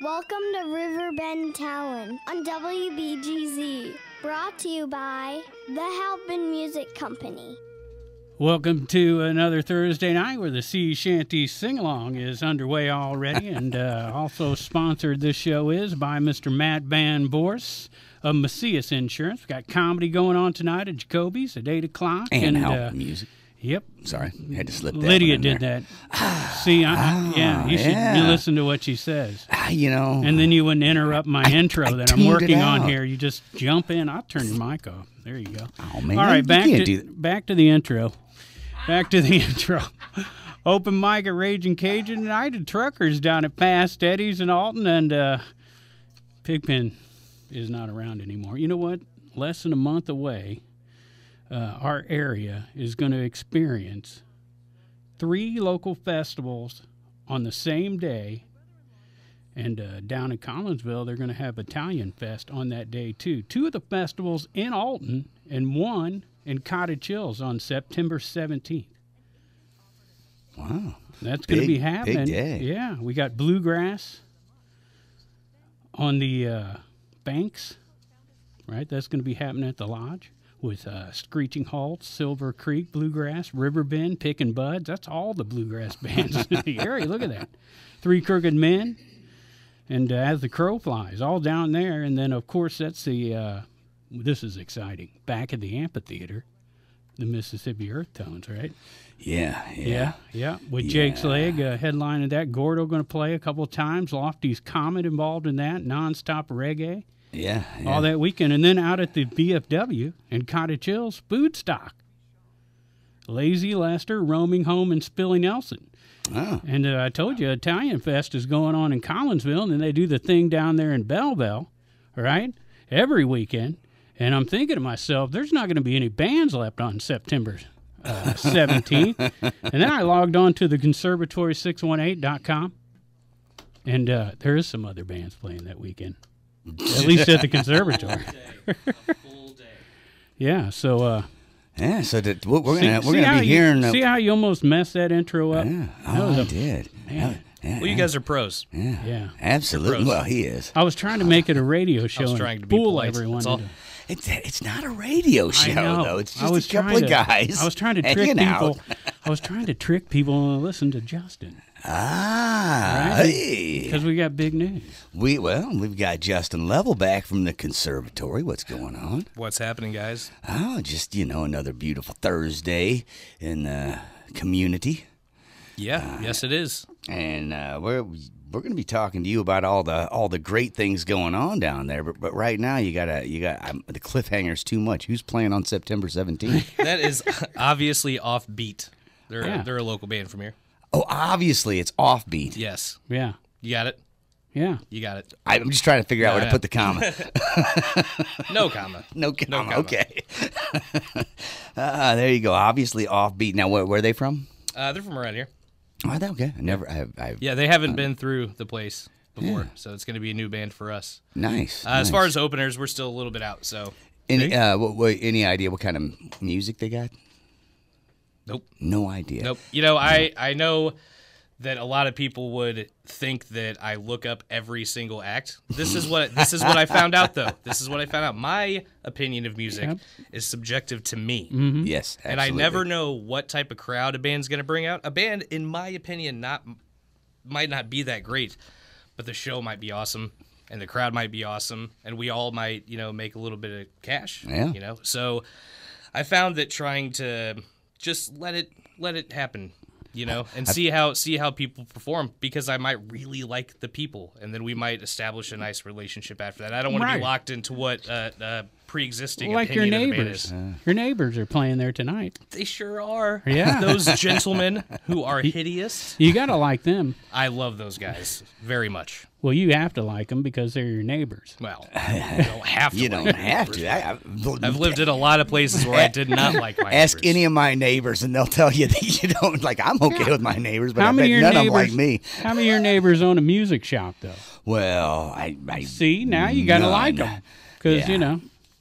Welcome to Riverbend Talon on WBGZ, brought to you by the Halpin Music Company. Welcome to another Thursday night where the Sea Shanty Sing-Along is underway already, and also sponsored this show is by Mr. Matt Van Voorhis of Macias Insurance. We've got comedy going on tonight at Jacoby's at 8 o'clock. And Halpin Music. Yep. Sorry, I had to slip that Lydia one in did there. that. See, you should listen to what she says. You know. And then you wouldn't interrupt my intro that I'm tuned it working on out. here. You just jump in. I'll turn your mic off. There you go. Oh, man. All right, You back can't to do that. back to the intro. Back to the intro. Open mic at Ragin Cajun tonight at Truckers down at Past Eddie's in Alton, and Pigpen is not around anymore. You know what? Less than a month away, our area is going to experience 3 local festivals on the same day. And down in Collinsville, they're going to have Italian Fest on that day, too. 2 of the festivals in Alton and 1 in Cottage Hills on September 17th. Wow. That's going to be happening. Big day. Yeah, we got Bluegrass on the banks, right? That's going to be happening at the lodge with Screeching Halt, Silver Creek, Bluegrass, Riverbend, Pickin' Buds. That's all the bluegrass bands in the area. Look at that. 3 Crooked Men. And As the Crow Flies, all down there. And then, of course, that's the, this is exciting, back at the amphitheater, the Mississippi Earth Tones, right? Yeah. With Jake's Leg headlining that. Gordo going to play a couple of times. Lofty's Comet involved in that. Nonstop reggae. Yeah. All that weekend. And then out at the VFW in Cottage Hills, Food Stock. Lazy Lester, Roaming Home, and Spilly Nelson. Oh. And I told you, Italian Fest is going on in Collinsville, and then they do the thing down there in Belleville, right, every weekend. And I'm thinking to myself, there's not going to be any bands left on September 17th. And then I logged on to the Conservatory618.com, and there is some other bands playing that weekend, at least at the Conservatory. Full day. Yeah, so... Yeah, so we're gonna be hearing. See how you almost messed that intro up? Yeah, I did. Man. Yeah, Well, you guys are pros. Yeah. absolutely. Well, he is. I was trying to make it a radio show and trying to be fool polite, everyone. that's all. into- It's not a radio show I know. though. It's I was just a couple of guys. I was trying to trick hanging people. out. I was trying to trick people to listen to Justin. Right? Hey. Because we got big news. We've got Justin Level back from the Conservatory. What's going on? What's happening, guys? Oh, just another beautiful Thursday in the community. Yeah, yes, it is. And we're going to be talking to you about all the great things going on down there. But right now you got the cliffhanger's too much. Who's playing on September 17th? That is obviously offbeat. Yeah. They're a local band from here. Oh, obviously it's offbeat. Yes, Yeah. you got it. Yeah. You got it. I'm just trying to figure out where Yeah. to put the comma. No comma. No comma. comma. Okay. There you go. Obviously offbeat. Now, where are they from? They're from around here. Oh, okay. I Yeah, they haven't been through the place before, so it's going to be a new band for us. Nice. As far as openers, we're still a little bit out. So any idea what kind of music they got? nope. No idea. Nope. I know that a lot of people would think that I look up every single act. This is what I found out though. This is what I found out. My opinion of music is subjective to me. Mm-hmm. Yes, absolutely. And I never know what type of crowd a band's going to bring out. A band, in my opinion, might not be that great, but the show might be awesome, and the crowd might be awesome, and we all might, make a little bit of cash. Yeah. So I found that trying to just let it happen, and see how people perform, because I might really like the people, and then we might establish a nice relationship after that. I don't want to be locked into what pre-existing Like your opinion of the band neighbors. is. Your neighbors are playing there tonight. They sure are. Yeah. Those gentlemen who are hideous. You got to like them. I love those guys very much. Well, you have to like them because they're your neighbors. Well, you don't have to. You like don't them. have to. I've lived in a lot of places where I did not like my Ask neighbors. any of my neighbors, and they'll tell you that you don't like. I'm okay with my neighbors, but How I many bet of your none of them neighbors like me. How many of your neighbors own a music shop, though? Well, I See, now you got to like them because Yeah.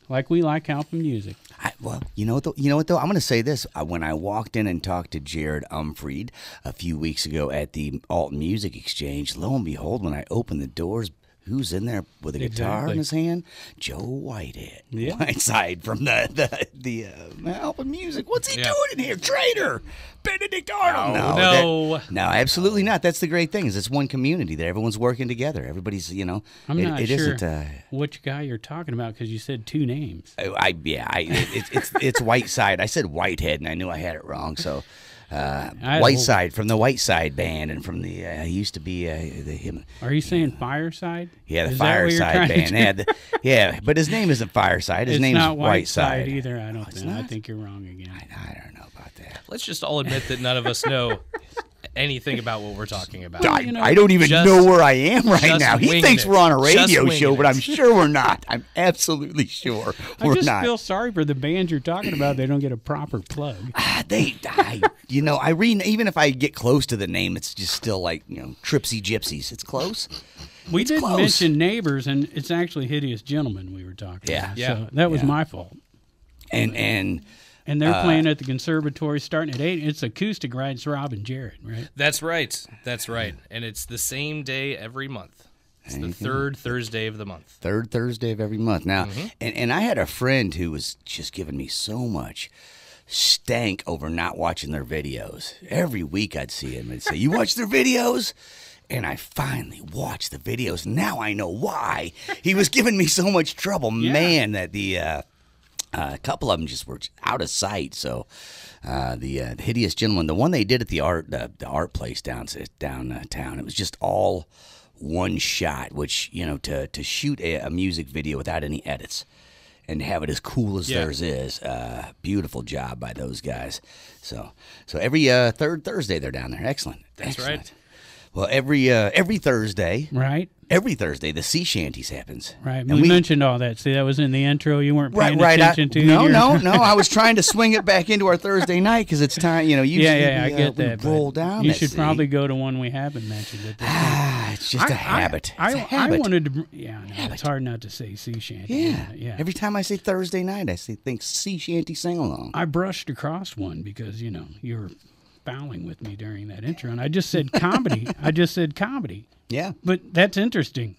like we like Halpin music. Well, you know what though? I'm going to say this. When I walked in and talked to Jared Umfried a few weeks ago at the Alton Music Exchange, lo and behold, when I opened the doors, who's in there with a guitar in his hand? Joe Whitehead. Yeah. Whiteside from the Halpin Music. What's he doing in here? Traitor! Benedict Arnold! No, absolutely not. That's the great thing is it's one community there. Everyone's working together. Everybody's, I'm not sure which guy you're talking about because you said two names. It's Whiteside. I said Whitehead and I knew I had it wrong, so... Whiteside from the Whiteside band and from the he used to be him. Are you saying Fireside? Yeah, the Fireside band. Yeah, but his name isn't Fireside. His name's not Whiteside either. I don't think. I think you're wrong again. I don't know about that. Let's just all admit that none of us know anything about what we're talking about. I don't even know where I am right now. He thinks we're on a radio show, but I'm sure we're not. I'm absolutely sure we're not. I just feel sorry for the bands you're talking about. They don't get a proper plug. I read, even if I get close to the name, it's just still like, Tripsy Gypsies. It's close. We did mention Neighbors, and it's actually Hideous Gentlemen we were talking about. Yeah. So that was my fault. And they're playing at the Conservatory starting at 8. It's acoustic, right? It's Rob and Jarrett, right? That's right. And it's the same day every month. It's the third Thursday of the month. Third Thursday of every month. Now, and I had a friend who was just giving me so much stank over not watching their videos. Every week I'd see him and say, "You watch their videos?" And I finally watched the videos. Now I know why he was giving me so much trouble. Yeah. Man, that a couple of them just were out of sight. So the Hideous Gentleman, the one they did at the art place downtown, it was just all one shot, which, to shoot a music video without any edits and have it as cool as theirs is, beautiful job by those guys. So every third Thursday they're down there. Excellent. That's right. Well, every Thursday, right? Every Thursday, the sea shanties happens. Right. And we mentioned all that. See, that was in the intro. You weren't paying attention to. No. I was trying to swing it back into our Thursday night because it's time. Usually I get that. Roll down. You should probably go to one we haven't mentioned. It's just a habit. I wanted to. Yeah, no, it's hard not to say sea shanty. Yeah. Every time I say Thursday night, I think sea shanty sing along. I brushed across one because you were fouling with me during that intro, and I just said comedy. Comedy. Yeah. But that's interesting.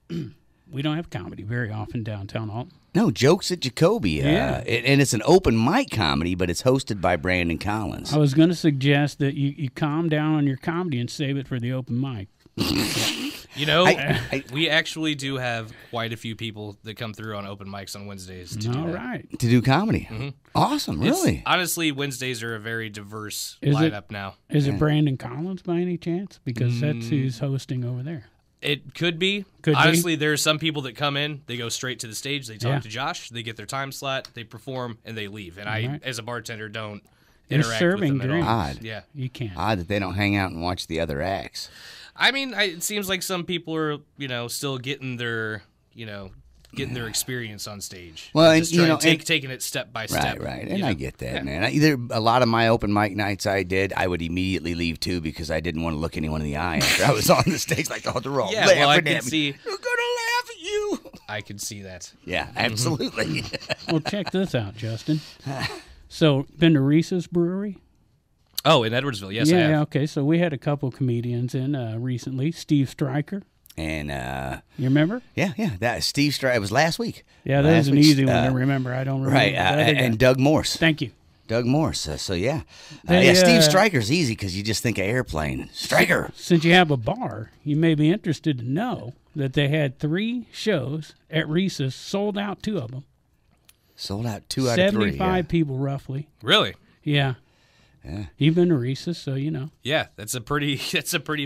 We don't have comedy very often downtown Alton. No, Jokes at Jacoby. And it's an open mic comedy, but it's hosted by Brandon Collins. I was going to suggest that you calm down on your comedy and save it for the open mic. We actually do have quite a few people that come through on open mics on Wednesdays to do that. Right. To do comedy. Mm-hmm. Awesome, really. Honestly, Wednesdays are a very diverse lineup now. Is it Brandon Collins by any chance? Because that's who's hosting over there. It could be. Honestly, there are some people that come in, they go straight to the stage, they talk to Josh, they get their time slot, they perform, and they leave. And I, as a bartender, don't interact with them at all. Odd. Yeah. You can't. Odd that they don't hang out and watch the other acts. I mean, it seems like some people are, still getting their, experience on stage. Well, and taking it step by step. Right. And I get that, man. Either a lot of my open mic nights I would immediately leave too because I didn't want to look anyone in the eye after I was on the stage. Like, they're all laughing I at can me. see. They're gonna laugh at you. I can see that. Yeah, absolutely. Well, check this out, Justin. So, been to Reese's Brewery? Oh, in Edwardsville, yes, I have. Yeah, okay. So we had a couple comedians in recently. Steve Stryker. And you remember? Yeah. That Steve Stryker. It was last week. Yeah, that was an easy one to remember. I don't remember. Right, and Doug Morse. Thank you. Doug Morse. Steve Stryker's easy because you just think of airplane. Stryker. Since you have a bar, you may be interested to know that they had 3 shows at Reese's, sold out 2 of them. Sold out 2 out of 3. 75 people roughly. Really? Yeah. Yeah. You've been to Reese's, so you know. Yeah, that's a pretty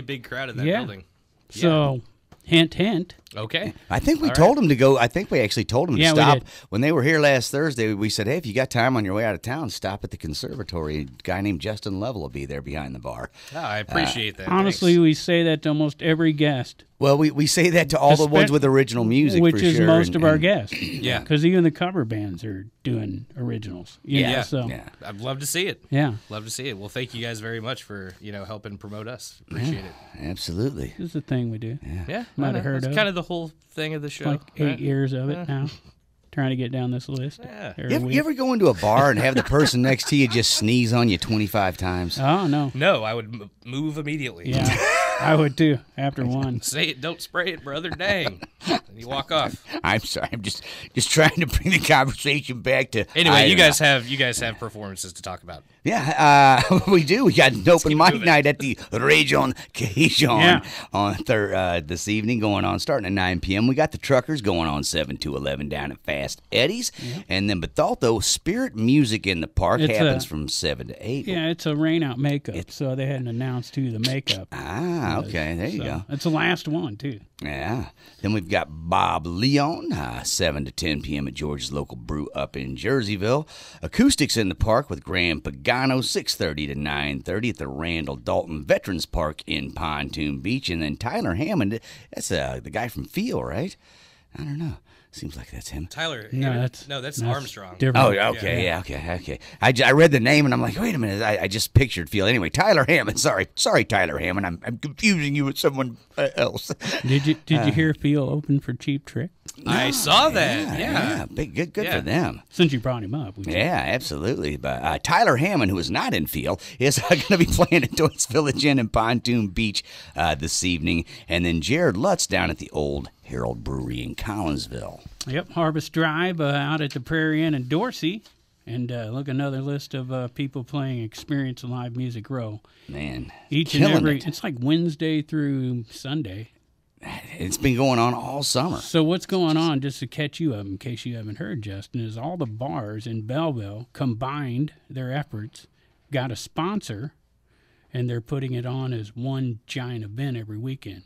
big crowd in that building. Yeah. So, hint. Okay. I think we told them to go. I think we actually told them to stop. When they were here last Thursday, we said, hey, if you got time on your way out of town, stop at the Conservatory. A guy named Justin Lovell will be there behind the bar. Oh, I appreciate that. Honestly, we say that to almost every guest. Well, we say that to all the ones with original music, which is sure. most of our guests. Yeah. Because even the cover bands are doing originals. Yeah. So. I'd love to see it. Yeah. Love to see it. Well, thank you guys very much for, helping promote us. Appreciate it. Absolutely. This is the thing we do. Yeah. Might have heard of. It's kind of the whole thing of the show. Like 8 years of it now. trying to get down this list. Yeah. You ever go into a bar and have the person next to you just sneeze on you 25 times? Oh, no. No, I would move immediately. Yeah, I would too, after one. Say it, don't spray it, brother. Dang. And you walk off. I'm sorry. I'm just trying to bring the conversation back to. Anyway, you guys have performances to talk about. Yeah, we do. We got an open mic moving. night at the Ragin Cajun Yeah. on this evening, going on starting at 9 p.m. We got the Truckers going on 7 to 11 down at Fast Eddie's, and then Bethalto Spirit Music in the Park happens from 7 to 8. Yeah, it's a rain out makeup, so they hadn't announced who the makeup. Okay, there you go. It's the last one too. Yeah. Then we've got Bob Leon, 7 to 10 p.m. at George's local brew up in Jerseyville. Acoustics in the Park with Graham Pagano, 6:30 to 9:30 at the Randall Dalton Veterans Park in Pontoon Beach. And then Tyler Hammond, that's the guy from Feel, right? I don't know. Seems like that's him. Tyler. No, that's Armstrong. Different. Oh, okay, okay. I read the name and I'm like, wait a minute, I just pictured Feel. Anyway, Tyler Hammond. Sorry, Tyler Hammond. I'm confusing you with someone else. Did you hear Feel open for Cheap Trick? I saw that. Yeah. Big, good Yeah. for them. Since you brought him up. Yeah, absolutely. But Tyler Hammond, who is not in Feel, is going to be playing at Doit's Village Inn in Pontoon Beach this evening. And then Jared Lutz down at the Old Herald Brewery in Collinsville. Yep, Harvest Drive out at the Prairie Inn in Dorsey. And look, another list of people playing Experience Live Music Row. Man, Each and killing every, it. it's like Wednesday through Sunday. It's been going on all summer. So what's going on, just to catch you up in case you haven't heard, Justin, is all the bars in Belleville combined their efforts, got a sponsor, and they're putting it on as one giant event every weekend.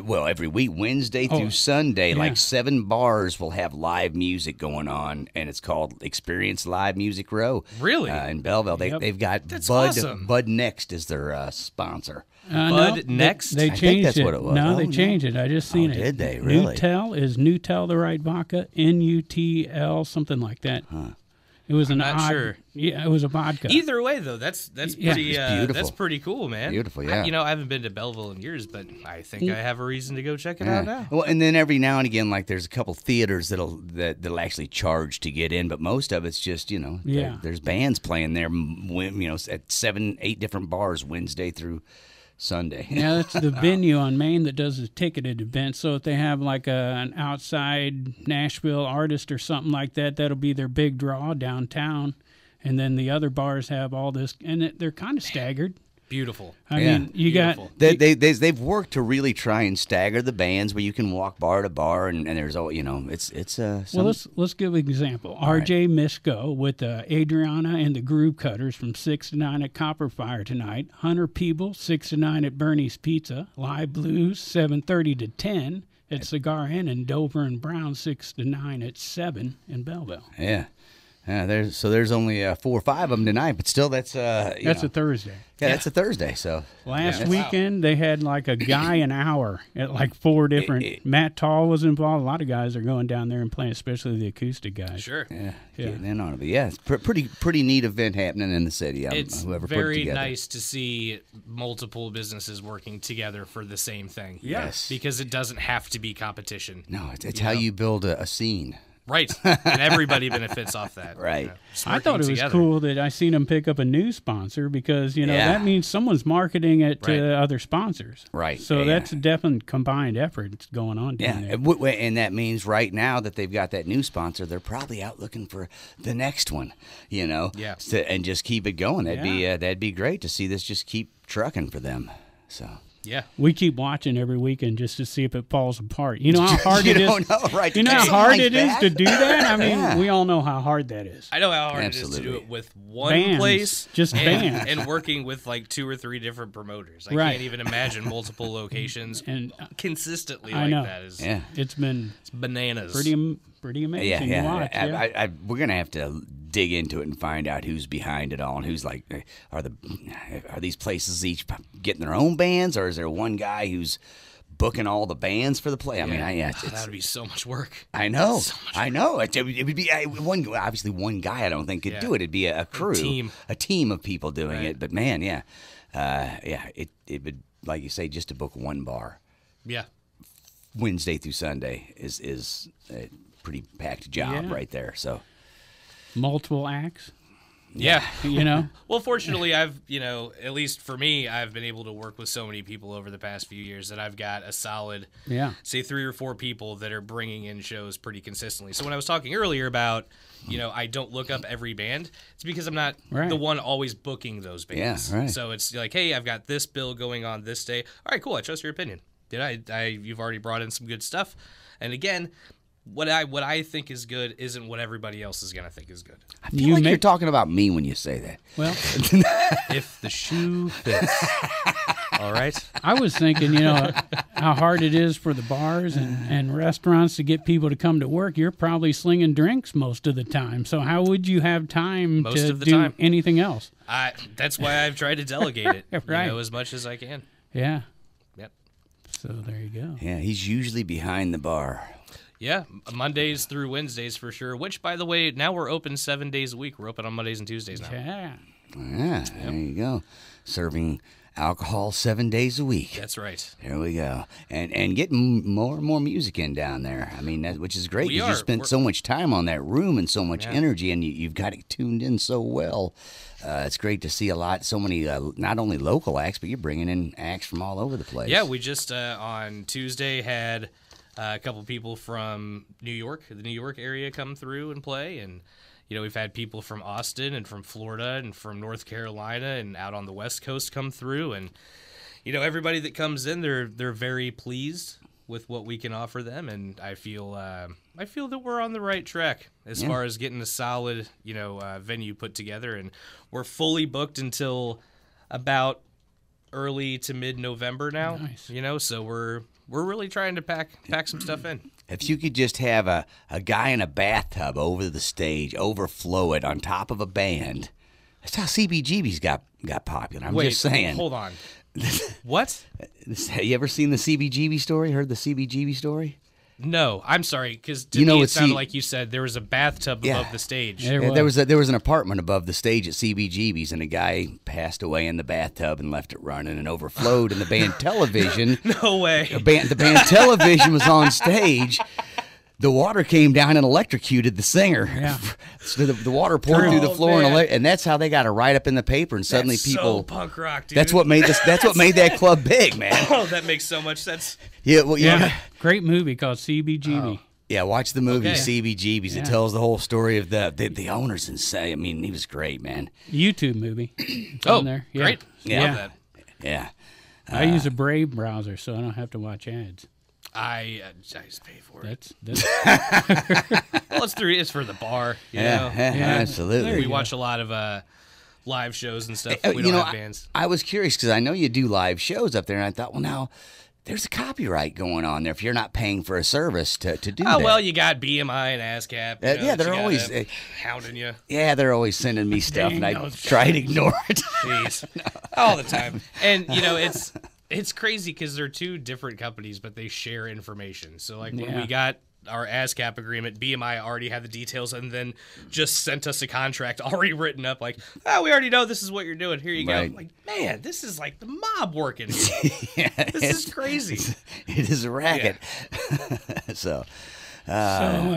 Well, every week, Wednesday through Sunday, yeah. like 7 bars will have live music going on, and it's called Experience Live Music Row. Really? In Belleville. They've got That's Bud awesome. Bud Next as their sponsor. Bud Next? They I changed think that's it. what it was. No, Oh, they no. changed it. I just seen it. Did they? Really? Nutel is Nutel the right vodka? N-U-T-L, something like that. It was an not odd. sure. Yeah, it was a vodka. Either way, though, that's Yeah. pretty It's beautiful. that's pretty cool, man. Beautiful, yeah. I haven't been to Belleville in years, but I think I have a reason to go check it out now. Well, and then every now and again, like there's a couple theaters that'll actually charge to get in, but most of it's just Yeah. there's bands playing there, at 7, 8 different bars Wednesday through Sunday. Yeah, that's the venue on Main that does the ticketed event. So if they have like an outside Nashville artist or something like that, that'll be their big draw downtown. And then the other bars have all this, and they're kind of staggered. Beautiful. I Yeah. mean, you Beautiful. got They've worked to really try and stagger the bands where you can walk bar to bar, and there's all it's well, let's give an example. RJ Misco with Adriana and the Groove Cutters from 6 to 9 at Copper Fire tonight. Hunter Peeble 6 to 9 at Bernie's Pizza. Live Blues 7:30 to 10 at Cigar Inn, and Dover and Brown 6 to 9 at 7 in Belleville. yeah. There's only 4 or 5 of them tonight, but still that's That's a Thursday. that's a Thursday. So Last weekend, they had like a guy an hour at like 4 different. Matt Tall was involved. A lot of guys are going down there and playing, especially the acoustic guys. Sure. getting in on it. But yeah, it's pretty neat event happening in the city. It's whoever put it very together. nice to see multiple businesses working together for the same thing. Yes. Because it doesn't have to be competition. No, it's how you build a scene. Right. And everybody benefits off that. Right. Just I thought it working was together. cool that I seen them pick up a new sponsor because, Yeah. that means someone's marketing it to Right. other sponsors. Right. So Yeah. that's a definite combined effort that's going on down Yeah, there. and that means right now that they've got that new sponsor, they're probably out looking for the next one, Yeah. and just keep it going. That'd be great to see this just keep trucking for them. So Yeah. We keep watching every weekend just to see if it falls apart. You know how hard it is? don't know, right? You know how Something hard like it is that? to do that? I mean, Yeah. we all know how hard that is. I know how hard it is to Absolutely. do it with one Bands, place, just bands. and working with like 2 or 3 different promoters. I Right. can't even imagine multiple locations And consistently I like know. that. Is yeah. it's been it's bananas. pretty amazing to watch. Yeah. We're gonna have to dig into it and find out who's behind it all and who's like, are these places each getting their own bands, or is there one guy who's booking all the bands for the play? I mean, that would be so much work. I know, So much I know. It would be obviously one guy. I don't think could Yeah. do it. It'd be a crew, a team of people doing Right. it. But man, it would, like you say, just to book one bar Yeah. Wednesday through Sunday is pretty packed job right there. So multiple acts. Yeah. Well, fortunately, I've, at least for me, I've been able to work with so many people over the past few years that I've got a solid, say 3 or 4 people that are bringing in shows pretty consistently. So when I was talking earlier about, I don't look up every band, it's because I'm not the one always booking those bands. Yeah, right. So it's like, hey, I've got this bill going on this day. All right, cool. I trust your opinion. You've already brought in some good stuff. And again, what I think is good isn't what everybody else is going to think is good. I feel like you're talking about me when you say that. Well, if the shoe fits. All right. I was thinking, how hard it is for the bars and restaurants to get people to come to work. You're probably slinging drinks most of the time. So how would you have time to do anything else? That's why I've tried to delegate it right. As much as I can. Yeah. Yep. So there you go. Yeah, he's usually behind the bar. Yeah, Mondays through Wednesdays for sure, which, by the way, now we're open 7 days a week. We're open on Mondays and Tuesdays now. Yeah, there you go. Serving alcohol 7 days a week. That's right. There we go. And getting more and more music in down there. I mean, which is great because you spent so much time on that room and so much energy, and you've got it tuned in so well. It's great to see so many, not only local acts, but you're bringing in acts from all over the place. Yeah, we just, on Tuesday, had a couple people from New York, the New York area, come through and play. And, we've had people from Austin and from Florida and from North Carolina and out on the West Coast come through. And, everybody that comes in, they're very pleased with what we can offer them. And I feel that we're on the right track as far as getting a solid, venue put together. And we're fully booked until about early to mid-November now. Nice. So we're really trying to pack some stuff in. If you could just have a guy in a bathtub over the stage, overflow it on top of a band, that's how CBGB's got popular. I'm just saying. Hold on. What? Have you ever seen the CBGB story? Heard the CBGB story? No, I'm sorry, because to me it sounded like you said there was a bathtub above the stage. There was an apartment above the stage at CBGB's, and a guy passed away in the bathtub and left it running and overflowed. And the band television, no way, the band television was on stage. The water came down and electrocuted the singer. Yeah. So the water poured through the floor, and that's how they got a write up in the paper. And suddenly that's people so punk rock, dude. That's what made that club big, man. Oh, that makes so much sense. Yeah, well, great movie called CBGB. Yeah, watch the movie Okay. CBGB's. It tells the whole story of the owner's insane. I mean, he was great, man. YouTube movie. It's Oh, on there. Yeah. great. Yeah. Love that. Yeah. I use a Brave browser, so I don't have to watch ads. I just pay for it. That's Well, it's for the bar. You know? Absolutely. We watch a lot of live shows and stuff. We don't have bands. I was curious because I know you do live shows up there, and I thought, well, now there's a copyright going on there if you're not paying for a service to do that. Oh, well, you got BMI and ASCAP. They're always hounding you. Yeah, they're always sending me stuff, and I try to ignore it. Jeez. All the time. And, it's crazy because they're two different companies, but they share information. So, like, when we got our ASCAP agreement, BMI already had the details and then just sent us a contract already written up, like, we already know this is what you're doing. Here you go. I'm like, man, this is like the mob working here. This is crazy. It is a racket. So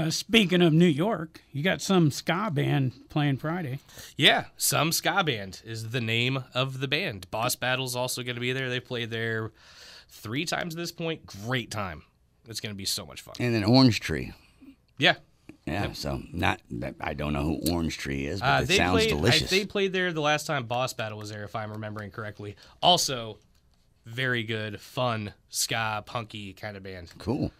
speaking of New York, you got some ska band playing Friday. Yeah, Some Ska Band is the name of the band. Boss Battle's also going to be there. They played there 3 times at this point. Great time. It's going to be so much fun. and then Orange Tree. Yeah. Yeah, so I don't know who Orange Tree is, but it sounds delicious. They played there the last time Boss Battle was there, if I'm remembering correctly. Also, very good, fun, ska, punky kind of band. Cool.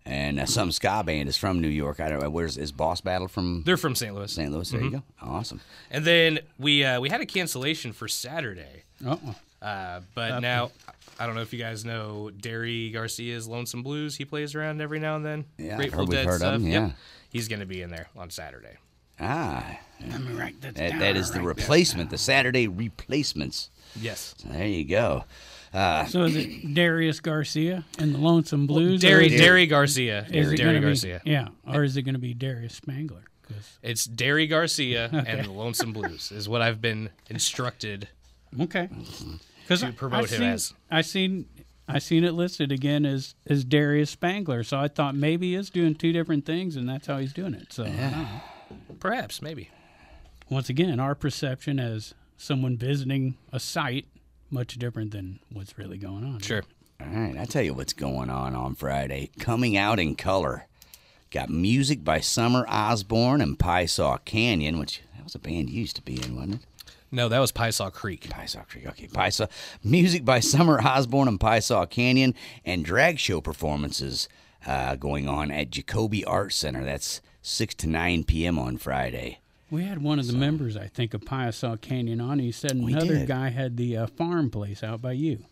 And Some Ska Band is from New York. I don't know. Is Boss Battle from? They're from St. Louis. St. Louis. There you go. Awesome. And then we had a cancellation for Saturday. But now, I don't know if you guys know Darrius Garcia's Lonesome Blues. He plays around every now and then. Yeah, Grateful Dead heard stuff. of him, yeah. Yep. He's going to be in there on Saturday. Let me write that down. That is the replacement, the Saturday replacements. Yes. So there you go. So is it Darrius Garcia and the Lonesome Blues? Darrius Garcia. Is it Darrius gonna Garcia. be, or is it going to be Darrius Spangler? It's Darrius Garcia and the Lonesome Blues is what I've been instructed Okay. Because to promote him as. I seen I seen it listed again as Darrius Spangler, so I thought maybe he is doing two different things, and that's how he's doing it. So, I don't know. Perhaps, maybe. Once again, our perception as someone visiting a site, much different than what's really going on. Sure. All right, I'll tell you what's going on Friday. Coming out in color. Got music by Summer Osborne and Piesaw Canyon, which that was a band you used to be in, wasn't it? No, that was Piesaw Creek. Piesaw Creek, okay. Music by Summer Osborne and Piesaw Canyon, and drag show performances going on at Jacoby Art Center. That's 6 to 9 p.m. on Friday. We had one of the members, I think, of Piesaw Canyon on. He said another guy had the farm place out by you.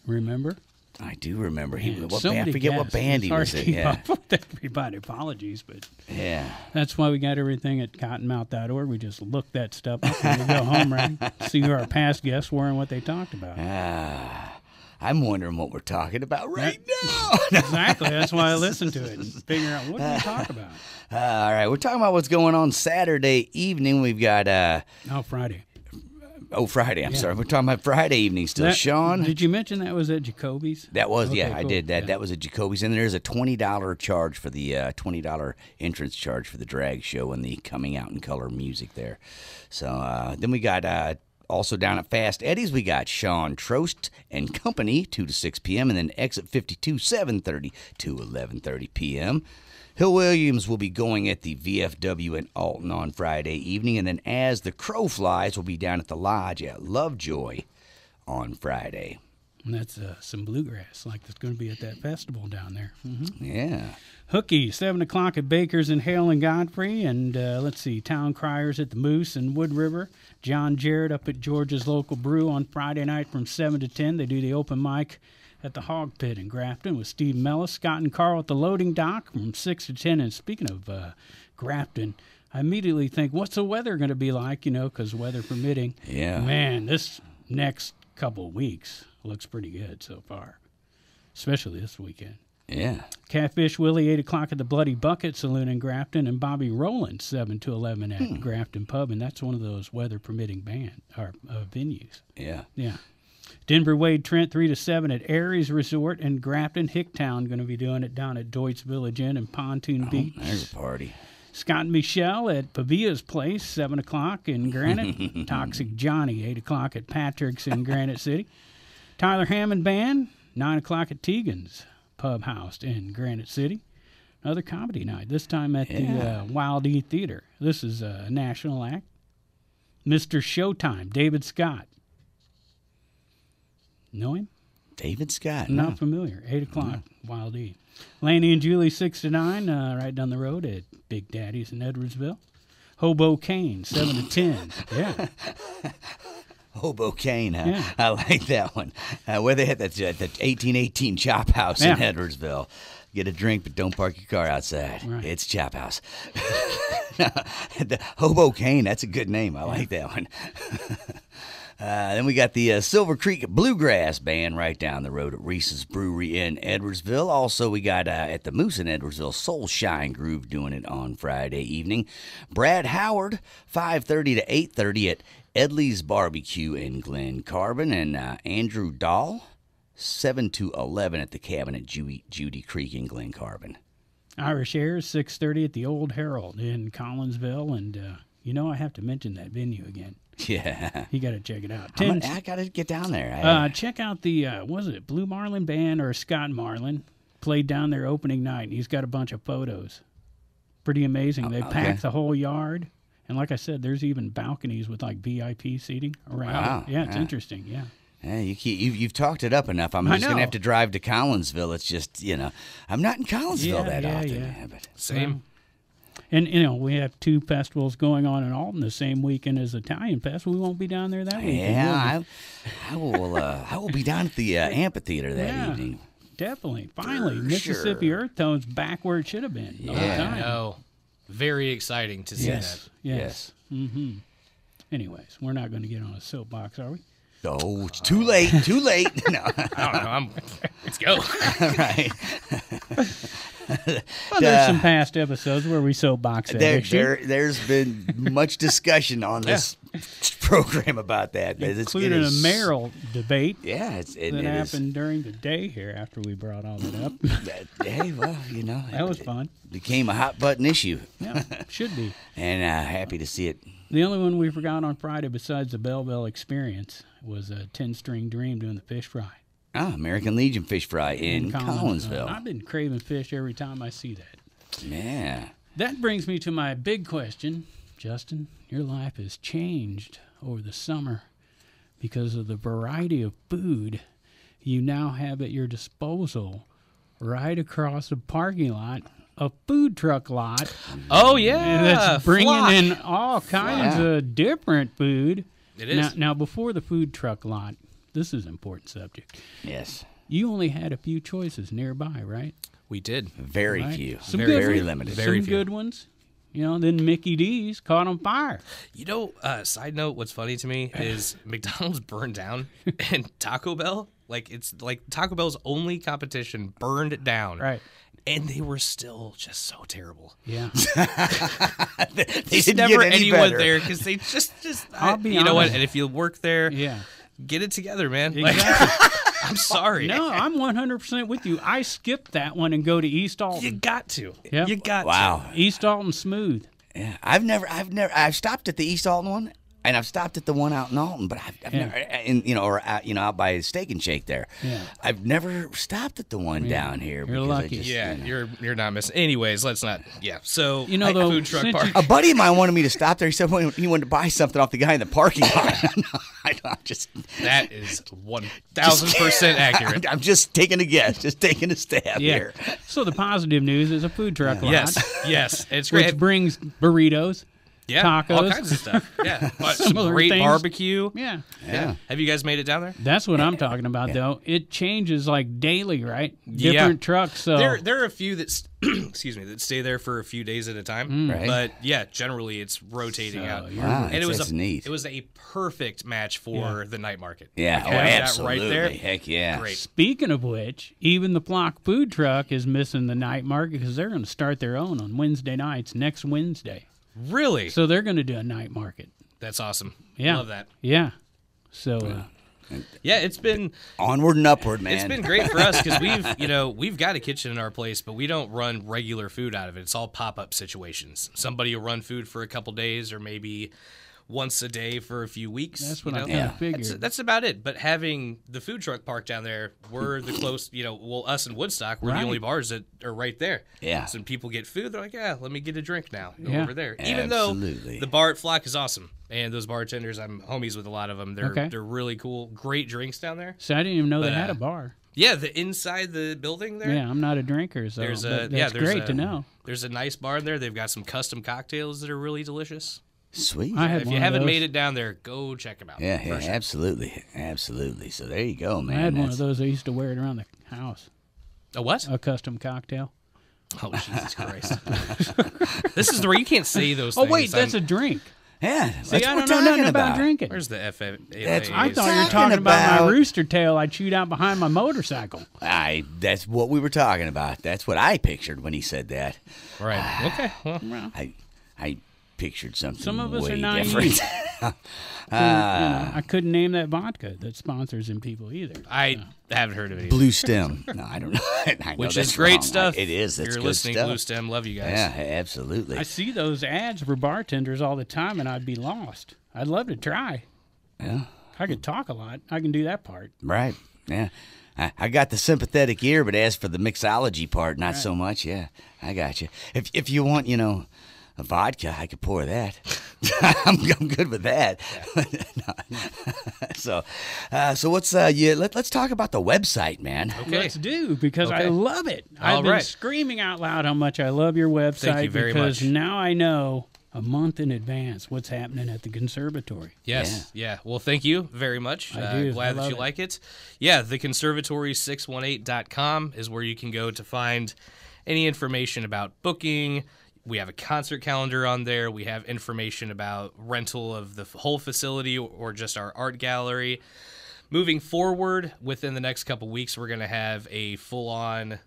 Remember? I do remember. I forget what band he was in. Yeah. Up with everybody. Apologies, but yeah, that's why we got everything at cottonmouth.org. We just look that stuff up when we go home, right? See who our past guests were and what they talked about. I'm wondering what we're talking about right now. Exactly. That's why I listen to it and figure out what do we talk about. All right, we're talking about what's going on Saturday evening. We've got Friday. Friday. I'm sorry. We're talking about Friday evening still. Sean, did you mention that was at Jacoby's? That was, okay, yeah, cool. I did that. Yeah. That was at Jacoby's, and there's a $20 charge for the $20 entrance charge for the drag show and the coming out in color music there. So then we got also down at Fast Eddie's, we got Sean Trost and Company 2 to 6 p.m. and then Exit 52 7:30 to 11:30 p.m. Hill Williams will be going at the VFW in Alton on Friday evening, and then As the Crow Flies will be down at the Lodge at Lovejoy on Friday. And that's some bluegrass, like that's going to be at that festival down there. Mm-hmm. Yeah. HOOKiE, 7 o'clock at Baker's in Hale and Godfrey, and let's see, Town Criers at the Moose and Wood River. John Jarrett up at George's local brew on Friday night from 7 to 10. They do the open mic at the Hawg Pit in Grafton with Steve Mellas, Scott and Karl at the loading dock from 6 to 10. And speaking of Grafton, I immediately think, what's the weather going to be like, because weather permitting. Yeah. Man, this next couple of weeks looks pretty good so far, especially this weekend. Yeah. Catfish Willie, 8 o'clock at the Bloody Bucket Saloon in Grafton, and Bobby Rolens, 7 to 11 at Grafton Pub, and that's one of those weather-permitting venues. Yeah. Yeah. Denver Wade Trent, 3 to 7 at Aeries Resort in Grafton. Hicktown going to be doing it down at Doit's Village Inn and Pontoon Beach. There's a party. Scott and Michelle at Pavia's Place, 7 o'clock in Granite. Toxic Johnny, 8 o'clock at Patrick's in Granite City. Tyler Hammond Band, 9 o'clock at Tegan's Pub House in Granite City. Another comedy night, this time at the Wild E Theater. This is a national act. Mr. Showtime, David Scott. Know him? David Scott. Not familiar. 8 o'clock, Wild E. Laney and Julie, 6 to 9, right down the road at Big Daddy's in Edwardsville. Hobo Kane, 7 to 10. Yeah. Hobo Kane, huh? Yeah. I like that one. Where they had that 1818 Chop House in Edwardsville. Get a drink, but don't park your car outside. Right. It's Chop House. The Hobo Kane, that's a good name. I like that one. Then we got the Silver Creek Bluegrass Band right down the road at Reese's Brewery in Edwardsville. Also, we got at the Moose in Edwardsville, Soul Shine Groove doing it on Friday evening. Brad Howard, 5:30 to 8:30 at Edley's Barbecue in Glen Carbon. And Andrew Dahl, 7 to 11 at the Cabin at Judy Creek in Glen Carbon. Irish Airs, 6:30 at the Old Herald in Collinsville. And, I have to mention that venue again. Yeah. You got to check it out. I got to get down there. Check out the, was it Blue Marlin Band or Scott Marlin? Played down there opening night, and he's got a bunch of photos. Pretty amazing. They packed the whole yard. And like I said, there's even balconies with like VIP seating around. Wow. Yeah, it's interesting. Yeah. Yeah, you've talked it up enough. I'm just going to have to drive to Collinsville. It's just, I'm not in Collinsville that often. Yeah. But Same. And, we have 2 festivals going on in Alton the same weekend as Italian Fest. We won't be down there that weekend. Yeah, I will be down at the amphitheater that evening. Definitely. Finally, Mississippi Earth Tone's back where it should have been. The whole time. I know. Very exciting to see that. Yes. Mm-hmm. Anyways, we're not going to get on a soapbox, are we? Oh, it's too late. Too late. No. I don't know. Let's go. All right. Well, there's some past episodes where we soapbox there's been much discussion on this program about that. Including a mayoral debate. Yeah, it happened during the day here after we brought all that up. Hey, well, that was fun. Became a hot button issue. Yeah, should be. And happy to see it. The only one we forgot on Friday besides the Bell experience was a 10-string dream doing the fish fry. American Legion fish fry in Collinsville. I've been craving fish every time I see that. Yeah. That brings me to my big question. Justin, your life has changed over the summer because of the variety of food you now have at your disposal right across the parking lot. A food truck lot. Oh, yeah. And that's bringing in all kinds of different food. It is. Now, before the food truck lot, this is an important subject. Yes. You only had a few choices nearby, right? We did. Very Right. few. Some Very good limited. Some good ones. Then Mickey D's caught on fire. Side note, what's funny to me is McDonald's burned down and Taco Bell, it's like Taco Bell's only competition burned down. Right. And they were still just so terrible. Yeah. They There's didn't never get any anyone better. there because they just I'll be you know what? honest. And if you work there, Yeah. get it together, man. Exactly. I'm sorry. No, I'm 100% with you. I skipped that one and go to East You Alton. got to. Yep. You got Wow. East Alton Smooth. Yeah. I've stopped at the East Alton one, and I've stopped at the one out in Alton, but I've never, out by Steak and Shake there. Yeah. I've never stopped at the one down here. You're because lucky. I just, Yeah, you're not missing. Anyways, let's not. Yeah. So Though, food truck since park. you- A buddy of mine wanted me to stop there. He said he wanted to buy something off the guy in the parking lot. I'm just That is 1,000% accurate. I'm just taking a guess, just taking a stab Yeah. here. So the positive news is a food truck lot. Yes, it's great. Which brings burritos. Yeah, tacos. all kinds of stuff. Yeah, but some Similar great things. barbecue. Yeah. Yeah. Have you guys made it down there? That's what I'm talking about, though. It changes like daily, right? Different trucks. So There are a few that excuse me that stay there for a few days at a time. Right. But yeah, generally it's rotating out. you're Wow, And that's neat. It was a perfect match for the night market. Yeah, Like, oh, having that absolutely. right there. Heck yeah. Great. Speaking of which, even the Flock Food Truck is missing the night market because they're going to start their own on Wednesday nights next Wednesday. Really? So they're going to do a night market. That's awesome. Yeah. Love that. Yeah. So Yeah, it's been Onward and upward, man. It's been great for us because we've got a kitchen in our place, but we don't run regular food out of it. It's all pop-up situations. Somebody will run food for a couple days or maybe once a day for a few weeks. That's what you I know? kind of figured. That's about it. But having the food truck park down there, we're the close, us and Woodstock, we're Right. the only bars that are right there. Yeah. So when people get food, they're like, yeah, let me get a drink now Yeah. over there. Even though Absolutely. the bar at Flock is awesome. And those bartenders, I'm homies with a lot of them. Okay. They're really cool. Great drinks down there. So I didn't even know they But, had a bar. Yeah, the inside the building there. Yeah, I'm not a drinker, so There's that's great to know. There's a nice bar in there. They've got some custom cocktails that are really delicious. Sweet. I had If one you of haven't those. made it down there, go check them out. Yeah, for yeah, sure. absolutely. So there you go, man. I had one of That's- those. I used to wear it around the house. A what? A custom cocktail. Oh, Jesus Christ. This is the where you can't say those Oh, things. wait, that's a drink. Yeah, See, that's I what don't we're know nothing talking about drinking. Where's the FA? That's- I thought you were talking talking about my about- rooster tail I chewed out behind my motorcycle. That's what we were talking about. That's what I pictured when he said that. Right. Okay. Well, I pictured something Some of us way are naive. different. I couldn't name that vodka that sponsors in people either. I haven't heard of it either. Blue Stem. No, I don't know. I know Which that's is great wrong. stuff. It is. If That's you're good listening, stuff. Blue Stem, love you guys. Yeah, absolutely. I see those ads for bartenders all the time, and I'd be lost. I'd love to try. Yeah. I could talk a lot. I can do that part. Right. Yeah. I got the sympathetic ear, but as for the mixology part, not so much. Yeah, I got you. If you want, a vodka, I could pour that. I'm good with that. So what's let's talk about the website, man. Okay. Let's do, because I Okay. love it. I've All been right. screaming out loud how much I love your website. Thank you very because much. now I know a month in advance what's happening at the Conservatory. Yes. Yeah. Well, thank you very much. I do. I Glad that love you it. like it. Yeah, the Conservatory618.com is where you can go to find any information about booking. We have a concert calendar on there. We have information about rental of the whole facility or just our art gallery. Moving forward, within the next couple weeks, we're going to have a full-on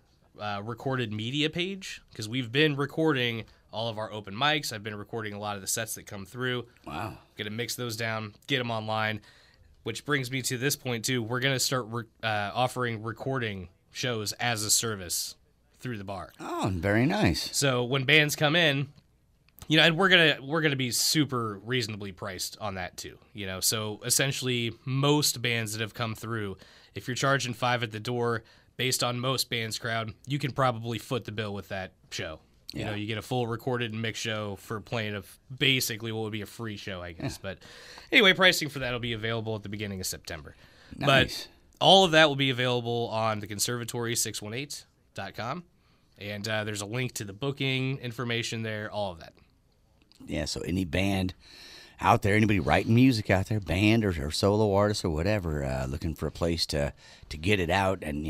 recorded media page because we've been recording all of our open mics. I've been recording a lot of the sets that come through. Wow. Gonna mix those down, get them online, which brings me to this point too. We're gonna start offering recording shows as a service through the bar. Oh, very nice. So when bands come in, and we're gonna be super reasonably priced on that too. So essentially most bands that have come through, if you're charging $5 at the door, based on most bands' crowd, you can probably foot the bill with that show. Yeah. You get a full recorded and mixed show for playing of basically what would be a free show, I guess. Yeah. But anyway, pricing for that will be available at the beginning of September. Nice. But all of that will be available on the Conservatory618.com. And there's a link to the booking information there, all of that. Yeah, so any band out there, anybody writing music out there, band or solo artist or whatever, looking for a place to get it out, and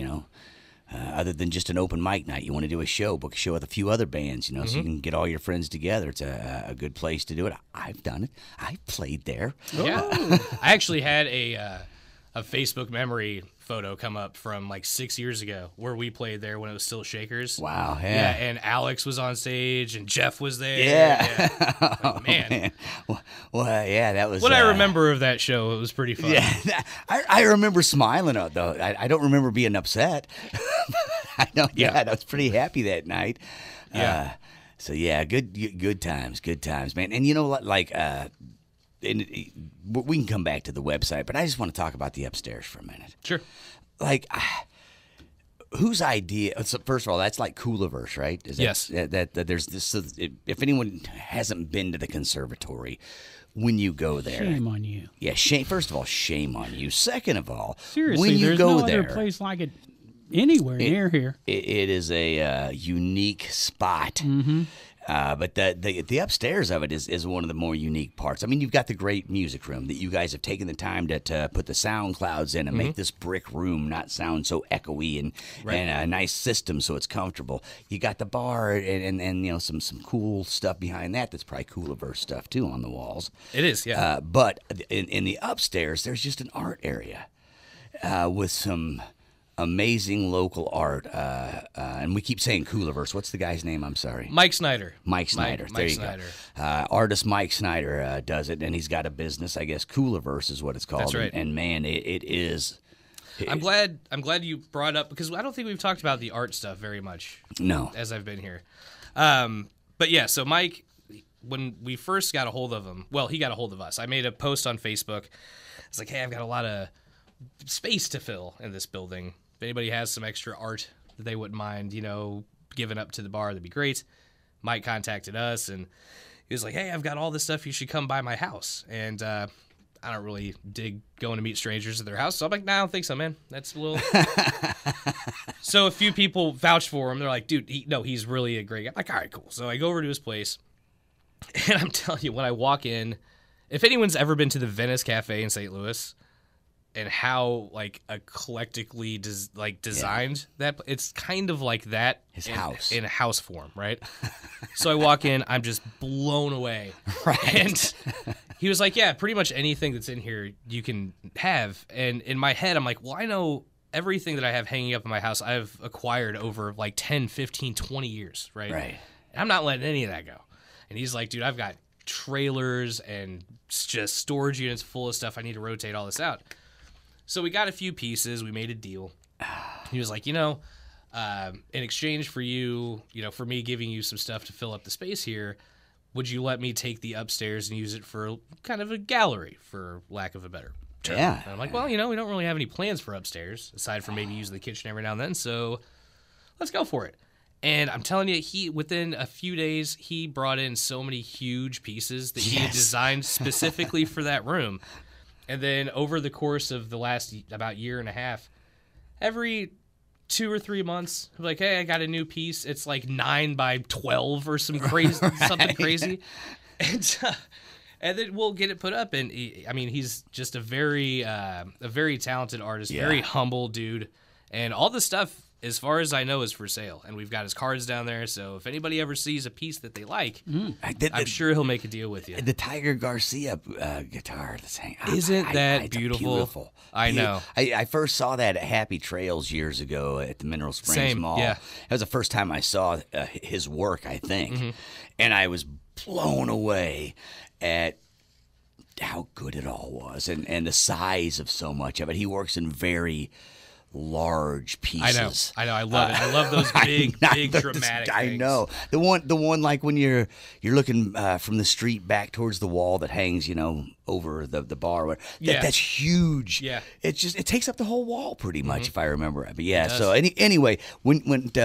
other than just an open mic night, you want to do a show, book a show with a few other bands, so you can get all your friends together. It's a good place to do it. I've done it. I've played there. Yeah, I actually had a Facebook memory photo come up from like 6 years ago where we played there when it was still Shakers. Wow, yeah. Yeah, and Alex was on stage and Jeff was there. Yeah. Like, man. Well, yeah, that was... What I remember of that show, it was pretty fun. Yeah, I remember smiling, though. I don't remember being upset. I know, yeah, I was pretty happy that night. Yeah. So, yeah, good times, man. And, we can come back to the website, but I just want to talk about the upstairs for a minute. Sure. Whose idea? So first of all, that's like Cooliverse, right? Yes. That there's this. So if anyone hasn't been to the Conservatory, when you go there, shame on you. Yeah, shame. First of all, shame on you. Second of all, seriously, when you there's go no there, other place like it anywhere near here. It is a unique spot. Mm-hmm. But the upstairs of it is one of the more unique parts. I mean, you've got the great music room that you guys have taken the time to put the sound clouds in and make this brick room not sound so echoey and a nice system so it's comfortable. You got the bar and some cool stuff behind that that's probably Cooliverse stuff too on the walls. It is, yeah. But in the upstairs, there's just an art area with some amazing local art, and we keep saying Cooliverse. What's the guy's name? I'm sorry. Mike Snyder. Mike Snyder. There you go. Artist Mike Snyder does it, and he's got a business, I guess. Cooliverse is what it's called. That's right. And man, it is. I'm glad you brought up, because I don't think we've talked about the art stuff very much. No. As I've been here. But yeah, so Mike, when we first got a hold of him, well, he got a hold of us. I made a post on Facebook. It's like, hey, I've got a lot of space to fill in this building. If anybody has some extra art that they wouldn't mind, giving up to the bar, that'd be great. Mike contacted us, and he was like, hey, I've got all this stuff. You should come by my house. And I don't really dig going to meet strangers at their house. So I'm like, nah, I don't think so, man. That's a little... So a few people vouched for him. They're like, dude, he's really a great guy. I'm like, all right, cool. So I go over to his place, and I'm telling you, when I walk in, if anyone's ever been to the Venice Cafe in St. Louis, and how eclectically designed that, it's kind of like that. His house in house form, right? So I walk in, I'm just blown away. Right. And he was like, yeah, pretty much anything that's in here you can have. And in my head, I'm like, well, I know everything that I have hanging up in my house I've acquired over 10, 15, 20 years, right? Right. And I'm not letting any of that go. And he's like, dude, I've got trailers and just storage units full of stuff. I need to rotate all this out. So we got a few pieces. We made a deal. He was like, in exchange for for me giving you some stuff to fill up the space here, would you let me take the upstairs and use it for kind of a gallery, for lack of a better term? Yeah. And I'm like, well, we don't really have any plans for upstairs, aside from maybe using the kitchen every now and then, so let's go for it. And I'm telling you, within a few days, he brought in so many huge pieces that he had designed specifically for that room. And then over the course of the last about year and a half, every 2 or 3 months, I'm like, hey, I got a new piece. It's 9 by 12 or some crazy, something crazy. And then we'll get it put up. And he's just a very talented artist, very humble dude. And all the stuff as far as I know, is for sale, and we've got his cards down there. So if anybody ever sees a piece that they like, I'm sure he'll make a deal with you. The Tiger Garcia guitar. Isn't that it's beautiful? I know. I first saw that at Happy Trails years ago at the Mineral Springs Mall. Yeah. That was the first time I saw his work, I think, and I was blown away at how good it all was, and the size of so much of it. He works in very large pieces. I know. I love it. I love those big dramatic I things. know. The one like when you're looking from the street back towards the wall that hangs, over the bar. That's huge. Yeah. It takes up the whole wall pretty much, if I remember right. But yeah. So anyway, when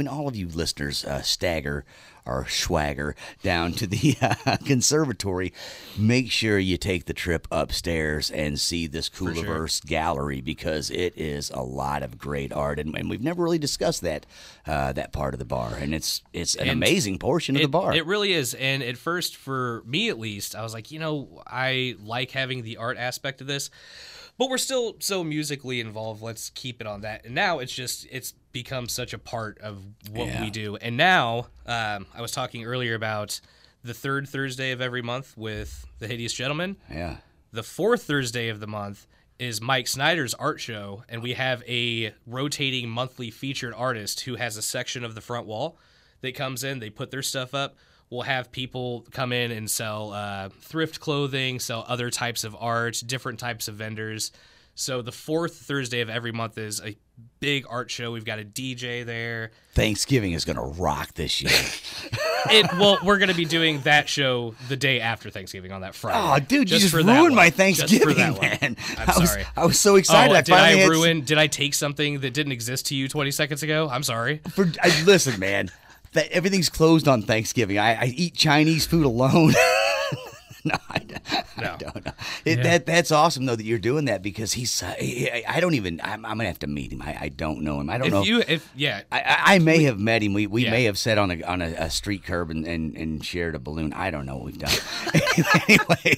all of you listeners stagger or swagger down to the conservatory, make sure you take the trip upstairs and see this Cooliverse gallery, because it is a lot of great art, and we've never really discussed that part of the bar, and it's an amazing portion of the bar. It really is. And at first, for me at least, I was like, I like having the art aspect of this, but we're still so musically involved. Let's keep it on that. And now it's become such a part of what we do. And now, I was talking earlier about the third Thursday of every month with the Hideous Gentleman. Yeah. The fourth Thursday of the month is Mike Snyder's art show, and we have a rotating monthly featured artist who has a section of the front wall that comes in. They put their stuff up. We'll have people come in and sell thrift clothing, sell other types of art, different types of vendors. So the fourth Thursday of every month is a big art show. We've got a DJ there. Thanksgiving is going to rock this year. We're going to be doing that show the day after Thanksgiving on that Friday. Oh, dude, you just ruined my Thanksgiving, man. I'm sorry. I was so excited. Did I take something that didn't exist to you 20 seconds ago? I'm sorry. Listen, man. Everything's closed on Thanksgiving. I eat Chinese food alone. No, I don't know. That's awesome though that you're doing that, because I don't even. I'm gonna have to meet him. I don't know him. I don't know. I may have met him. We may have sat on a street curb and shared a balloon. I don't know what we've done. Anyway,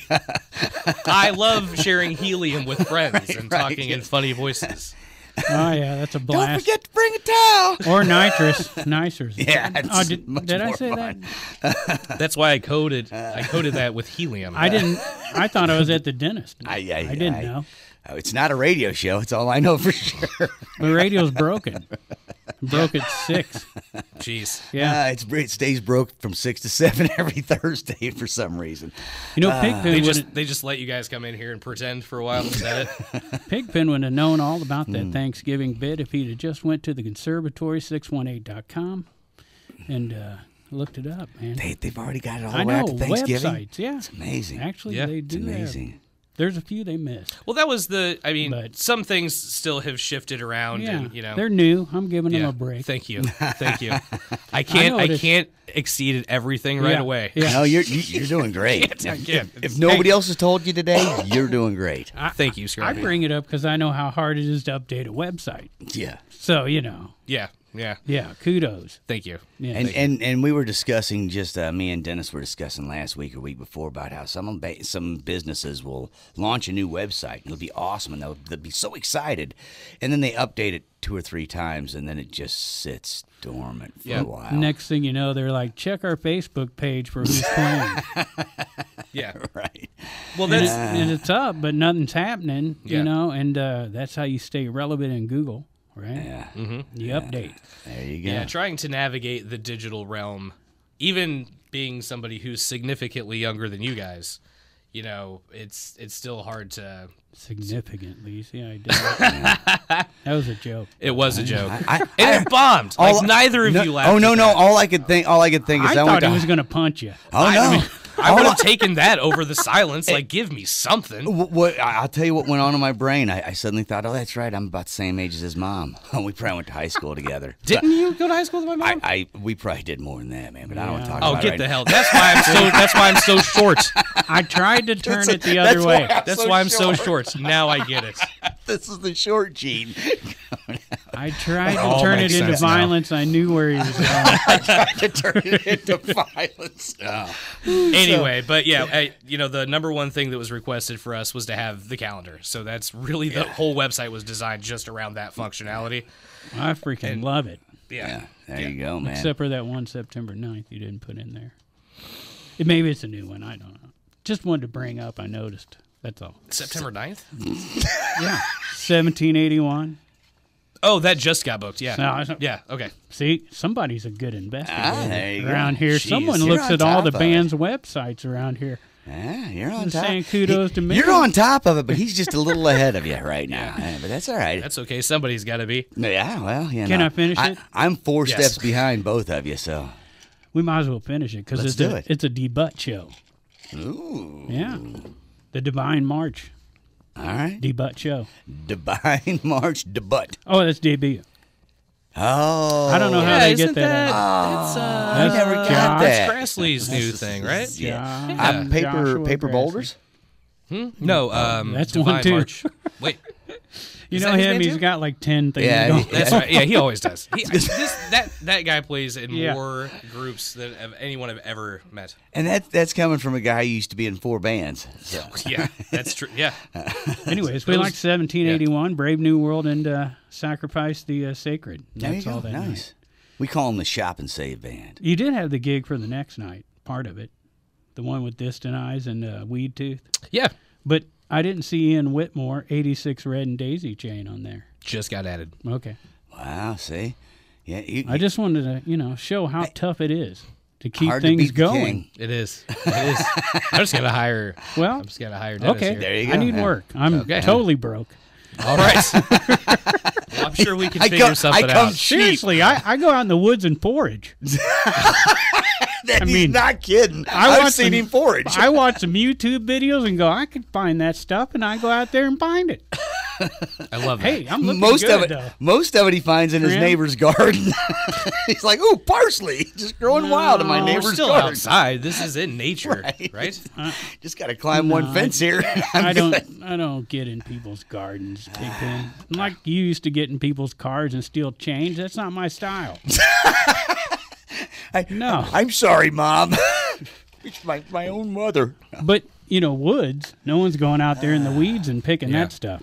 I love sharing helium with friends and talking in funny voices. Oh yeah, that's a blast. Don't forget to bring a towel. Or nitrous. Yeah. Did I say fun. that? That's why I coded that with helium. I didn't. I thought I was at the dentist. I didn't know. It's not a radio show. It's all I know for sure. The radio's broken. Broke at 6. Jeez. Yeah. It stays broke from 6 to 7 every Thursday for some reason. Pigpen they just let you guys come in here and pretend for a while. Is that it? Pigpen would have known all about that Thanksgiving bit if he'd have just went to the Conservatory 618.com and looked it up, man. They've already got it all the way out to Thanksgiving. Websites, yeah. It's amazing. Actually, they do. It's amazing. There's a few they missed. Well, that was some things still have shifted around. Yeah, and, they're new. I'm giving them a break. Thank you. I can't exceed everything right away. Yeah. No, you're doing great. If nobody else has told you today, you're doing great. Thank you, Scrappy. I bring it up because I know how hard it is to update a website. Yeah. So, Yeah, kudos. Thank you. Yeah. And we were discussing, just me and Dennis were discussing last week or week before, about how some businesses will launch a new website. It'll be awesome, and they'll be so excited, and then they update it 2 or 3 times, and then it just sits dormant for a while. Next thing you know, they're like, check our Facebook page for who's playing. Yeah, right. Well, and it's up, but nothing's happening. And that's how you stay relevant in Google. Right? Yeah. Mm-hmm. You update. There you go. Yeah, trying to navigate the digital realm, even being somebody who's significantly younger than you guys, it's still hard to... Significantly. See, I did that. That was a joke. It was a joke. And it bombed. Neither of you laughed. Oh, no. All I could think is I thought he was going to punch you. Oh, no. I would have taken that over the silence. Like, give me something. I'll tell you what went on in my brain. I suddenly thought, that's right. I'm about the same age as his mom. We probably went to high school together. Didn't you go to high school with my mom? We probably did more than that, man. But I don't want to talk about it. Oh, get the hell. That's why I'm so short. I tried to turn it the other way. That's why I'm so short. Now I get it. This is the short gene coming out. I tried to All turn it makes into sense now. violence. I knew where he was going. I tried to turn it into violence. Anyway, but yeah, the number one thing that was requested for us was to have the calendar. So that's really the whole website was designed just around that functionality. I freaking love it. Yeah. There you go, man. Except for that one September 9th you didn't put in there. Maybe it's a new one. I don't know. Just wanted to bring up. I noticed. That's all. September 9th? Yeah. 1781. Oh, that just got booked. Yeah. No, Yeah. Okay. See, somebody's a good investigator there you go. around here. Jeez. Someone You're looks on at all the top of it. band's websites around here. Yeah, you're on I'm top. saying kudos to me. You're on top of it, but he's just a little ahead of you right now. Yeah, but that's all right. That's okay. Somebody's got to be. Yeah, well, Can I finish it? I'm 4 Yes. steps behind both of you, so. We might as well finish it because Let's do it. it's a debut show. Ooh. Yeah. The Divine March All right. debut show. Divine March debut. Oh, that's debut. Oh. I don't know how they get that. I That's never got Josh that. Grassley's new thing, right? Yeah. Yeah. Paper Joshua boulders? No, That's Divine one too. March. Wait. You Is know that his him? name He's too? got like 10 things. Yeah, going. That's right. Yeah, he always does. That guy plays in Yeah. more groups than anyone I've ever met. And that's coming from a guy who used to be in 4 bands. So. Yeah, that's true. Yeah. Anyways, we like 1781, Brave New World, and Sacrifice the Sacred. There you That's all go. that Nice. night. We call him the Shop and Save Band. You did have the gig for the next night, part of it. The one with Distant Eyes and Weed Tooth. Yeah. But I didn't see Ian Whitmore, 86 Red and Daisy chain on there. Just got added. Okay. Wow, see? Yeah, I just wanted to, show how tough it is to keep hard to things beat the going. king. It is. It is. I just got to hire. Well, I'm just got to hire Dennis okay. here. There you go. I need Yeah. work. I'm Okay. totally broke. All right. Well, I'm sure we can figure something out. cheap. Seriously, I go out in the woods and forage. He's mean, not kidding. I I've watch seen him forage. I watch some YouTube videos and go, I could find that stuff, and I go out there and find it. I love that. Hey, I'm looking most good, of it, though. most of it he finds in his Trim? neighbor's garden. He's like, "Ooh, parsley, just growing wild in my No, We're neighbor's still garden." outside. This is in nature, right? Just got to climb one fence here. I don't get in people's gardens, Pigpen. Like you used to get in people's cars and steal change. That's not my style. No. I'm sorry, Mom. It's my own mother. But woods. No one's going out there in the weeds and picking Yeah. that stuff.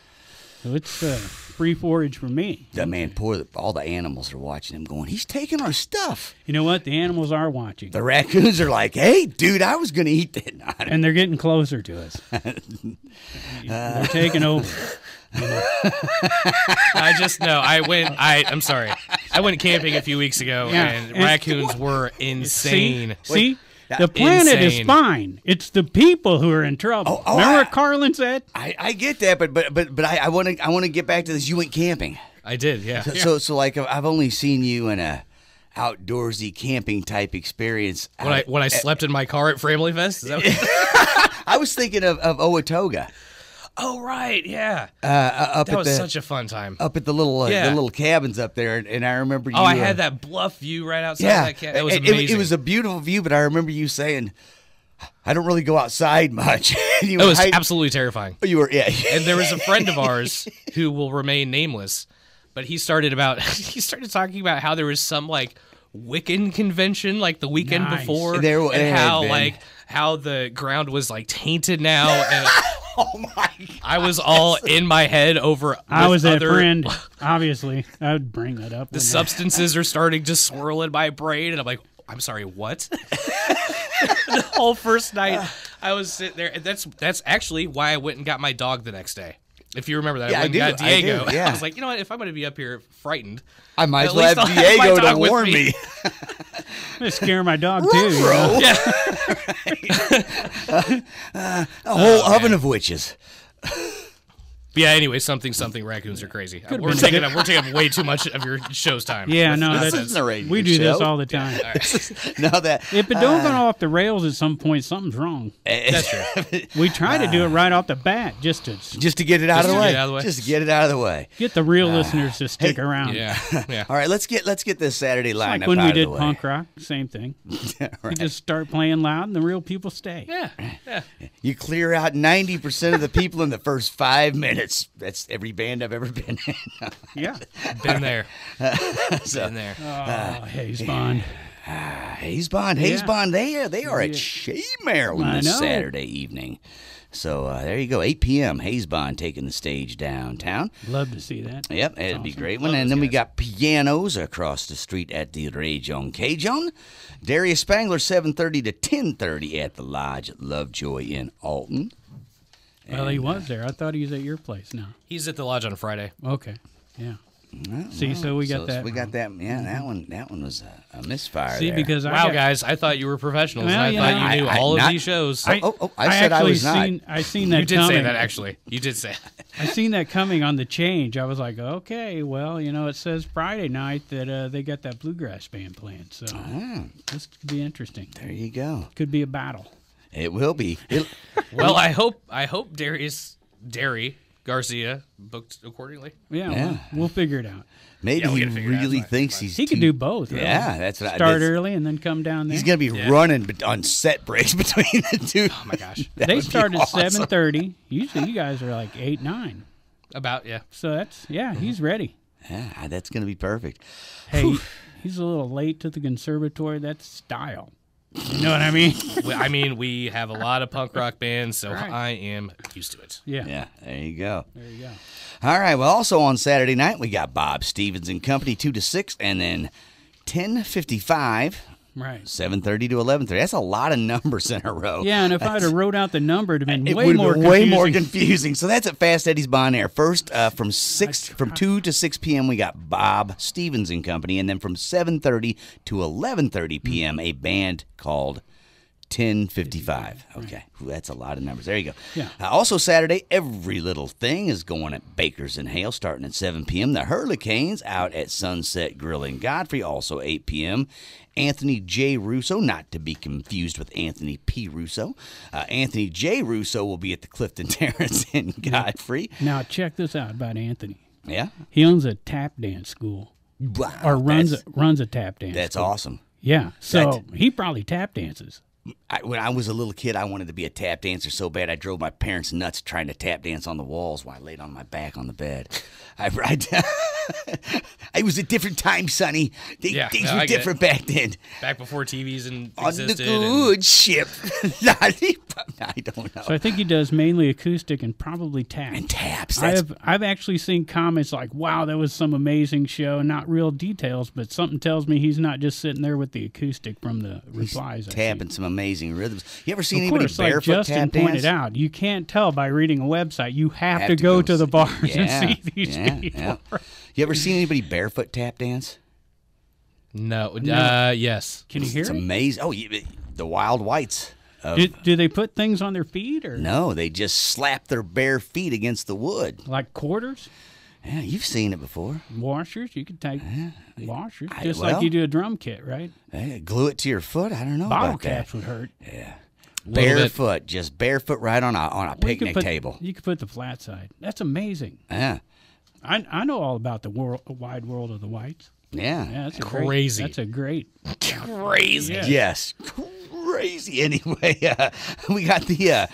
So it's free forage for me. That man, all the animals are watching him, going, "He's taking our stuff." You know what? The animals are watching, The raccoons are like, "Hey, dude, I was gonna eat that." No, I don't- and they're getting closer to us. They're taking over. I just know. I'm sorry. I went camping a few weeks ago, Yeah. and And- raccoons were insane. See? The planet is Insane. fine. It's the people who are in trouble. Oh, Remember what Carlin said? I get that, but I want to get back to this. You went camping, I did, yeah. so like I've only seen you in a outdoorsy camping type experience. When I slept in my car at Framley Fest. Is that what I was thinking of Owatoga. Oh right, yeah. Up That at was the such a fun time. up at the little Yeah. the little cabins up there, and I remember you. Oh, I had that bluff view right outside Yeah, that cabin. That was it- amazing. It was a beautiful view, but I remember you saying, "I don't really go outside much." It was absolutely terrifying. You were, yeah. And there was a friend of ours who will remain nameless, but he started talking about how there was some like Wiccan convention like the weekend Nice. before, There and had how been. like how the ground was like tainted now, and Oh my! I was all in my head over. I was that other, friend, obviously. I would bring that up. The substances are starting to swirl in my brain, and I'm like, I'm sorry, what? The whole first night, I was sitting there, and that's actually why I went and got my dog the next day. If you remember that, Yeah, I went and got I do, Diego. yeah. I was like, you know what? If I'm going to be up here frightened, I might At as well least have I'll have my Diego to dog with warn me. me. I'm going to scare my dog, too. you know? yeah. A whole oven of witches. Yeah. Anyway, something. Raccoons are crazy. We're been a taking up way too much of your show's time. Yeah, no, This that's, isn't a radio we do this show. all the time. Now that If it don't go off the rails at some point, something's wrong. That's true. We try to do it right off the bat just to just to get it out of the to way. get it out of the way. Just to get it out of the way. get the real listeners to stick around. Yeah. Yeah. All right, let's get this Saturday lineup Like when out we of did the way. punk rock, same thing. Right. You just start playing loud and the real people stay. Yeah. Yeah. You clear out 90% of the people in the first 5 minutes. That's every band I've ever been in. Yeah. Been there. So, Been there. Oh, Hayes Bond. Hayes Bond. They are at Shea, Maryland this Saturday evening. So there you go, 8 p.m. Hayes Bond taking the stage downtown. Love to see that. Yep, it'd be a great one. And then we got pianos across the street at the Ragin Cajun. Darrius Spangler, 7:30 to 10:30 at the Lodge at Lovejoy in Alton. Well, he was there. I thought he was at your place now. He's at the lodge on Friday. Okay. Yeah. Well, So we got that. We got that. Yeah, that one was a misfire. See, there. because Guys, I thought you were professionals. Well, and I thought you knew all of these shows. I said I was not. I seen that. You did coming. say that, actually. You did say that. I seen that coming on the change. I was like, okay, well, it says Friday night that they got that bluegrass band playing. So this could be interesting. There you go. Could be a battle. It will be. Well, I hope Derry Garcia booked accordingly. Yeah. We'll figure it out. Maybe he really thinks he could do both. Really. Yeah, that's what Start early and then come down there. He's going to be running on set breaks between the two. Oh, my gosh. They start at 7:30. Usually you guys are like 8, 9. About, yeah. So he's ready. Yeah, that's going to be perfect. Hey, he's a little late to the Conservatory. That's style. You know what I mean? We have a lot of punk rock bands, so Right. I am used to it. Yeah, there you go. There you go. All right, well, also on Saturday night, we got Bob Stevens and Company, 2 to 6, and then 10:55, Right. 7:30 to 11:30. That's a lot of numbers in a row. Yeah, and if I'd have wrote out the number, it'd have been It way would more have been confusing. way more confusing. So that's at Fast Eddie's Bon Air. First, from 2 to 6 p.m., we got Bob Stevens and Company, and then from 7:30 to 11:30 p.m., a band called 10:55. Okay, that's a lot of numbers. There you go. Yeah. Also Saturday, Every Little Thing is going at Baker's and Hale, starting at 7 p.m. The Hurricanes out at Sunset Grill in Godfrey, also 8 p.m. Anthony J. Russo, not to be confused with Anthony P. Russo. Anthony J. Russo will be at the Clifton Terrace in Godfrey. Now, check this out about Anthony. Yeah? He owns a tap dance school. Wow, Or runs a tap dance That's school. awesome. Yeah, so he probably tap dances. When I was a little kid, I wanted to be a tap dancer so bad I drove my parents nuts trying to tap dance on the walls while I laid on my back on the bed. It was a different time, Sonny. Things were different back then. Back before TVs existed. On the good ship. I don't know. So I think he does mainly acoustic and probably tap. And taps. I've actually seen comments like, wow, that was some amazing show. Not real details, but something tells me he's not just sitting there with the acoustic from the replies. Tapping some amazing rhythms. You ever seen Of anybody course, barefoot like Justin tap dance? pointed out, you can't tell by reading a website. You have to go to the bars and see these people. Yeah. You ever seen anybody barefoot tap dance? No. Yes. Can you hear It's it? amazing. Oh, the Wild Whites. Do they put things on their feet or No, they just slap their bare feet against the wood. like quarters? Yeah, you've seen it before. Washers? You could take washers, I- just well, like you do a drum kit, right? Glue it to your foot. I don't know Bottle about caps that. would hurt. Yeah, Little bit. barefoot, just barefoot right on a Well, you could picnic put- table. You could put the flat side. That's amazing. Yeah, I know all about the wide world of the whites. yeah, Yeah, that's Crazy. That's a great. Crazy. Yeah. yes, crazy. Anyway, we got the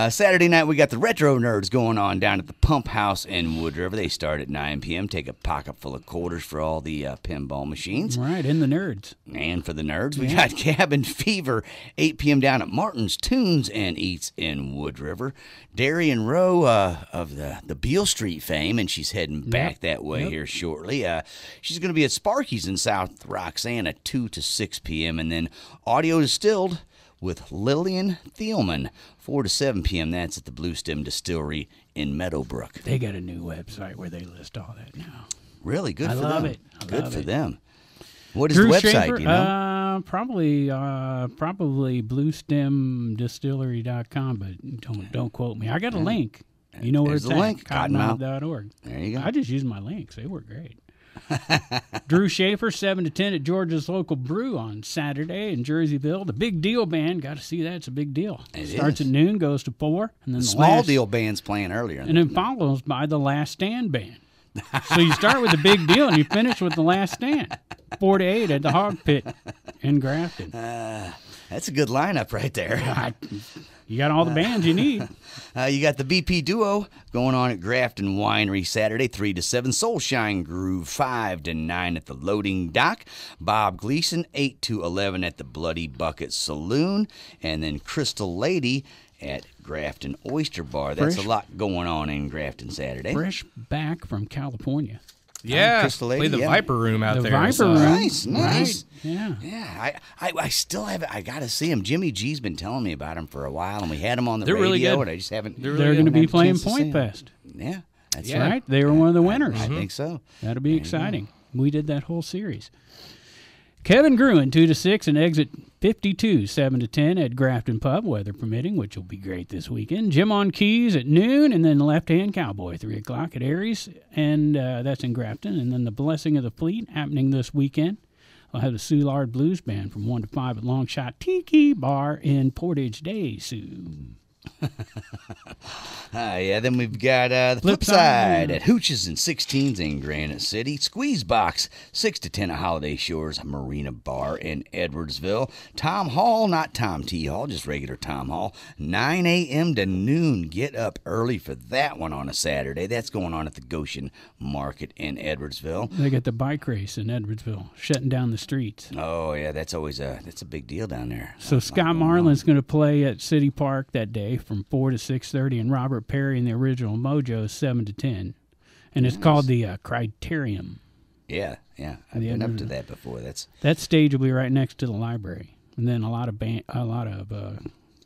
Saturday night. We got the Retro Nerds going on down at the Pump House in Wood River. They start at 9 p.m. Take a pocket full of quarters for all the pinball machines. Right, in the nerds. And for the nerds, we got Cabin Fever, 8 p.m. down at Martin's Tunes and Eats in Wood River. Darian Rowe of the Beale Street fame, and she's heading back that way here shortly. She's going to be at Sparky's in South Roxanne at 2 to 6 p.m. And then Audio Distilled with Lillian Thielman, 4 to 7 p.m. That's at the Blue Stem Distillery in Meadowbrook. They got a new website where they list all that now. Really good I for love them. it. I Good love for it. them. What is Drew the website? Schaefer, Do you know? Probably bluestemdistillery.com, but don't quote me. I got a link. You know where There's it's the at? link, Cottonmouth.org. There you go. I just use my links. They work great. Drew Schaefer, 7 to 10 at Georgia's local brew on Saturday in Jerseyville. The Big Deal Band, got to see that. It's a big deal. It Starts is. at noon, goes to 4. And then the Small last, Deal Band's playing earlier. And then follows by the Last Stand Band. So you start with the Big Deal and you finish with the Last Stand. 4 to 8 at the Hawg Pit in Grafton. That's a good lineup right there. You got all the bands you need. You got the BP Duo going on at Grafton Winery Saturday, 3 to 7. Soulshine Groove, 5 to 9 at the Loading Dock. Bob Gleason, 8 to 11 at the Bloody Bucket Saloon. And then Crystal Lady at Grafton Oyster Bar. That's a lot going on in Grafton Saturday. Fresh back from California. Yeah, Crystal Lady, play the Viper Room out The there. Viper so. Room. Nice. Right. Yeah. Yeah, I still haven't. I got to see him. Jimmy G's been telling me about him for a while, and we had him on the They're radio, really good. and I just haven't. They're going to be had a playing chance to see Point him. Fest. Yeah, that's Yeah. Right? They were one of the winners. I think so. That'll be exciting. We did that whole series. Kevin Gruen, 2 to 6, and exit 52, 7 to 10 at Grafton Pub, weather permitting, which will be great this weekend. Jim on keys at noon, and then Left Hand Cowboy, 3 o'clock at Aeries, and that's in Grafton. And then the Blessing of the Fleet happening this weekend. I'll have the Soulard Blues Band from 1 to 5 at Longshot Tiki Bar in Portage Day, Sue. Yeah, then we've got the flip side at Hooches and 16s in Granite City. Squeeze Box, 6 to 10 at Holiday Shores Marina Bar in Edwardsville. Tom Hall, not Tom T. Hall, just regular Tom Hall, 9 a.m. to noon. Get up early for that one on a Saturday. That's going on at the Goshen Market in Edwardsville. They got the bike race in Edwardsville, shutting down the streets. Oh, yeah, that's always that's a big deal down there. So Scott Marlin's going to play at City Park that day from 4 to 6:30, and Robert Perry and the original Mojo 7 to 10, and it's called the Criterium. Yeah, I've been up to that before. That stage will be right next to the library, and then a lot of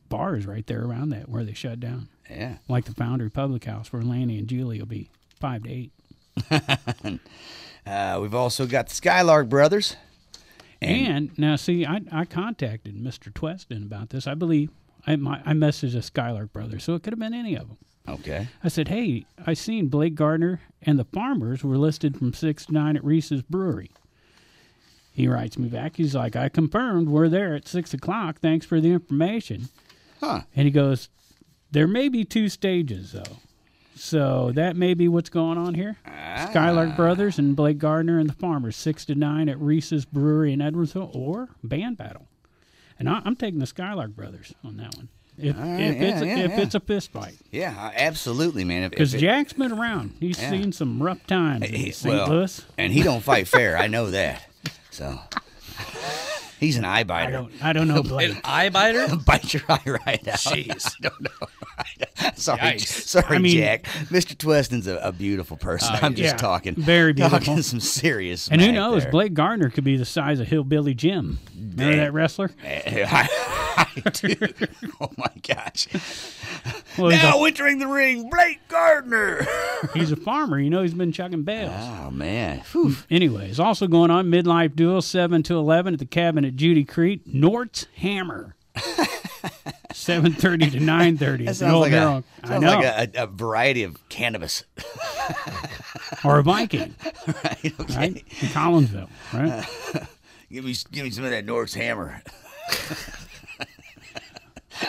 bars right there around that where they shut down. Yeah, like the Foundry Public House where Lanny and Julie will be 5 to 8. We've also got the Skylark Brothers. And now, see, I contacted Mr. Tweston about this. I believe I messaged the Skylark Brothers, so it could have been any of them. Okay. I said, hey, I seen Blake Gardner and the Farmers were listed from 6 to 9 at Reese's Brewery. He writes me back. He's like, I confirmed we're there at 6 o'clock. Thanks for the information. Huh. And he goes, there may be 2 stages, though. So that may be what's going on here. Skylark Brothers and Blake Gardner and the Farmers, 6 to 9 at Reese's Brewery in Edwardsville, or band battle. And I'm taking the Skylark Brothers on that one. If it's a fist fight. Yeah, absolutely, man. Because Jack's been around. He's seen some rough times in St. Louis. And he don't fight fair. I know that. So he's an eye biter. I don't know, Blake. An eye biter? Bite your eye right out. Jeez. I don't know. Sorry, Yikes. Jack. Mr. Tweston's a beautiful person. I'm just talking. Very beautiful. Talking some serious And who smack knows? there. Blake Gardner could be the size of Hillbilly Jim. Remember that wrestler? I do. Oh, my gosh. Well, now entering the ring, Blake Gardner. he's a farmer. You know he's been chucking bales. Oh, man. Whew. Anyways, also going on, Midlife Duel, 7 to 11 at the cabin at Judy Creek. Nort's Hammer. 7:30 to 9:30. That sounds like I know. a variety of cannabis. Or a Viking. Right, okay. Right? In Collinsville, right? Give me some of that North's Hammer.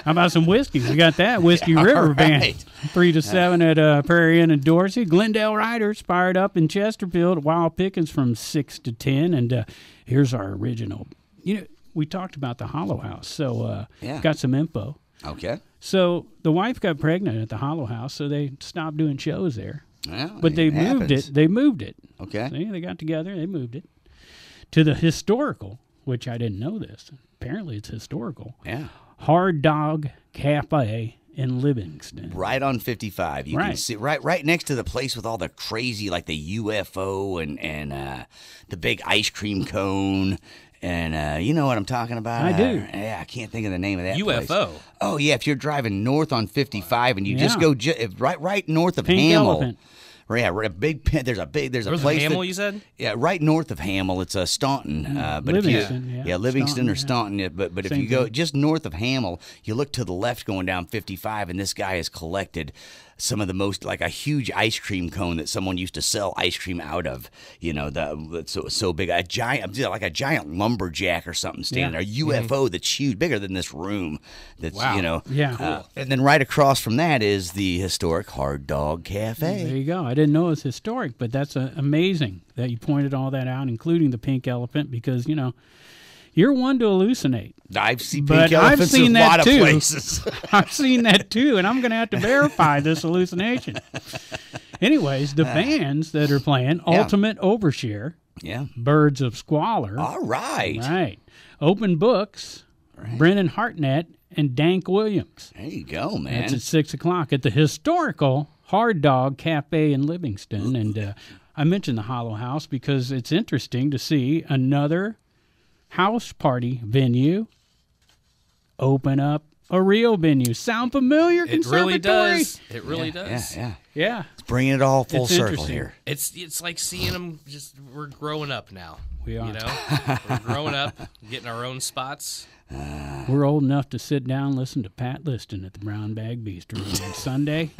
How about some whiskey? We got that. Whiskey River Band. right. 3 to 7 at Prairie Inn in Dorsey. Glendale Riders fired up in Chesterfield. Wild Pickens from 6 to 10. And here's our original. You know, we talked about the Hollow House, so got some info. Okay. So the wife got pregnant at the Hollow House, so they stopped doing shows there. Well, But they moved it. They moved it. Okay. See, they got together. They moved it to the historical, which I didn't know this. Apparently, it's historical. Yeah. Hard Dog Cafe in Livingston. Right on 55. You can see right next to the place with all the crazy, like the UFO and the big ice cream cone. And you know what I'm talking about? I do. Yeah, I can't think of the name of that UFO. place. Oh, yeah, if you're driving north on 55 and you just go right north of Pink Hamill. Elephant. Yeah, there's a North place of Hamill, that, you said? Yeah, right north of Hamill. It's Staunton. But Livingston, if you, Livingston or Staunton. But if Same you go thing. just north of Hamill, you look to the left going down 55, and this guy has collected some of the most, like a huge ice cream cone that someone used to sell ice cream out of. You know, so big, like a giant lumberjack or something standing there. A UFO that's huge, bigger than this room. That's Cool. And then right across from that is the historic Hard Dog Cafe. There you go. I didn't know it was historic, but that's amazing that you pointed all that out, including the Pink Elephant, because, you You're one to hallucinate. I've seen But pink I've elephants seen in a that lot of too. places. I've seen that too, and I'm going to have to verify this hallucination. Anyways, the bands that are playing, Ultimate Overshare, Yeah. Birds of Squalor, All right. right, Open Books, Brennan Hartnett, and Dank Williams. There you go, man. That's at 6 o'clock at the historical Hard Dog Cafe in Livingston. And I mentioned the Hollow House because it's interesting to see another house party venue open up a real venue. Sound familiar, It Conservatory? really does. It really does. Yeah. Yeah. It's bringing it all full It's circle interesting. here. It's like seeing them. We're growing up now. We are. You know, we're growing up, getting our own spots. We're old enough to sit down and listen to Pat Liston at the Brown Bag Bistro on Sunday.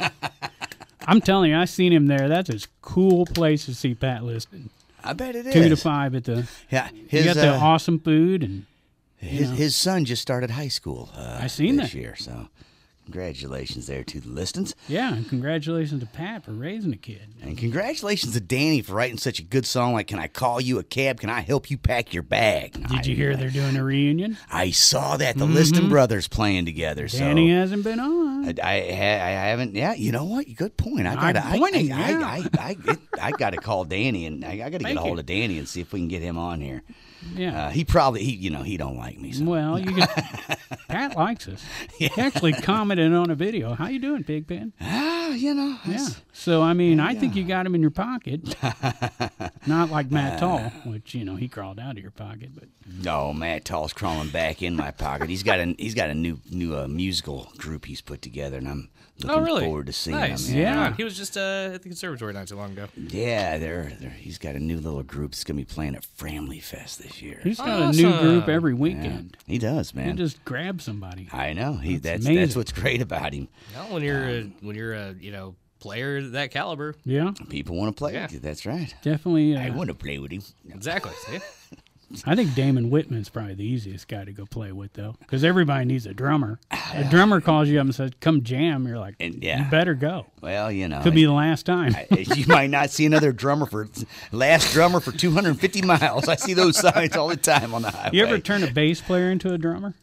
I'm telling you, I seen him there. That's a cool place to see Pat Liston. I bet it is. 2 to 5 at the. Yeah. You got the awesome food and. His son just started high school I seen this that. year, so congratulations there to the Listons. Yeah, and congratulations to Pat for raising a kid. And congratulations to Danny for writing such a good song like Can I Call You a Cab? Can I Help You Pack Your Bag? Did you hear they're doing a reunion? I saw that. The Liston brothers playing together. Danny so hasn't been on. I haven't. Yeah, you know what? Good point. I'm pointing, I got to call Danny and I got to get a hold of Danny and see if we can get him on here. Yeah. He don't like me. So. Well, you can, Pat likes us. He actually commented on a video. How you doing, Pigpen? Yeah. So, I mean, I think you got him in your pocket. Not like Matt Tall, which, he crawled out of your pocket. But No, Matt Tall's crawling back in my pocket. He's got a new musical group he's put together, and I'm looking forward to seeing Nice. him. Yeah. He was just at the Conservatory not too long ago. Yeah, he's got a new little group that's gonna be playing at Framley Fest this year. he's got a new group Awesome. every Yeah, weekend. he does, He man. just grab somebody. I know. That's amazing. what's great about him. Well, when you're a player of that caliber, Yeah, People want to play Yeah. with you. That's right. definitely. I want to play with him. exactly. See? I think Damon Whitman's probably the easiest guy to go play with, though, because everybody needs a drummer. A drummer calls you up and says, "Come jam." You're like, And, "You better go." Well, Could be the last time. You might not see another last drummer for 250 miles. I see those signs all the time on the highway. You ever turn a bass player into a drummer?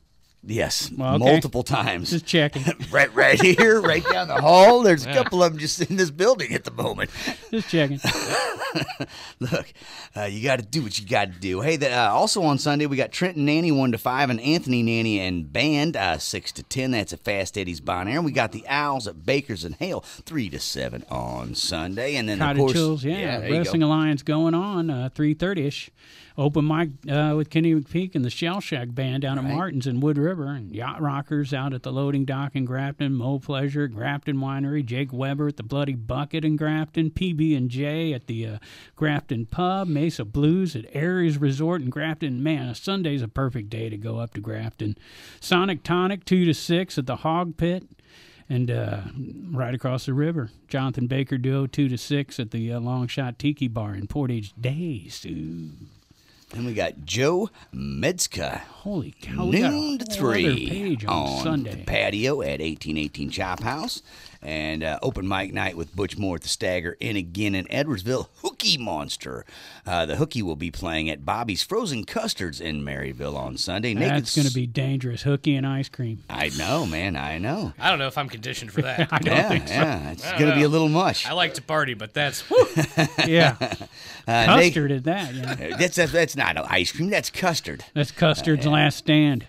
Yes, Well, okay. multiple times. Just checking. right here, right down the hall. There's a couple of them just in this building at the moment. Just checking. Look, you got to do what you got to do. Hey, also on Sunday we got Trent and Nanny 1 to 5, and Anthony Nanny and band 6 to 10. That's at Fast Eddie's Bon Air. And we got the Owls at Baker's and Hale 3 to 7 on Sunday. And then Cottage of course, Chills, there you Wrestling go. Alliance going on 3:30ish. Open mic with Kenny McPeak and the Shell Shack Band down at Martin's in Wood River, and Yacht Rockers out at the Loading Dock in Grafton, Mo Pleasure at Grafton Winery, Jake Weber at the Bloody Bucket in Grafton, PB&J at the Grafton Pub, Mesa Blues at Aeries Resort in Grafton. Man, a Sunday's a perfect day to go up to Grafton. Sonic Tonic 2 to 6 at the Hawg Pit. And right across the river, Jonathan Baker Duo 2 to 6 at the Long Shot Tiki Bar in Portage Days. Ooh. And we got Joe Metzka. Holy cow, we got a Noon to whole other 3 page on Sunday. the patio at 1818 Chop House. And open mic night with Butch Moore at the Stagger Inn again in Edwardsville. HOOKiE Monster. The HOOKiE will be playing at Bobby's Frozen Custards in Maryville on Sunday. That's going to be dangerous. HOOKIE and ice cream. I know, man. I know. I don't know if I'm conditioned for that. I don't think so. Yeah, it's going to be a little much. I like to party, but that's whew. Yeah. Custard at that. Yeah. That's not ice cream. That's custard. That's Custard's last stand.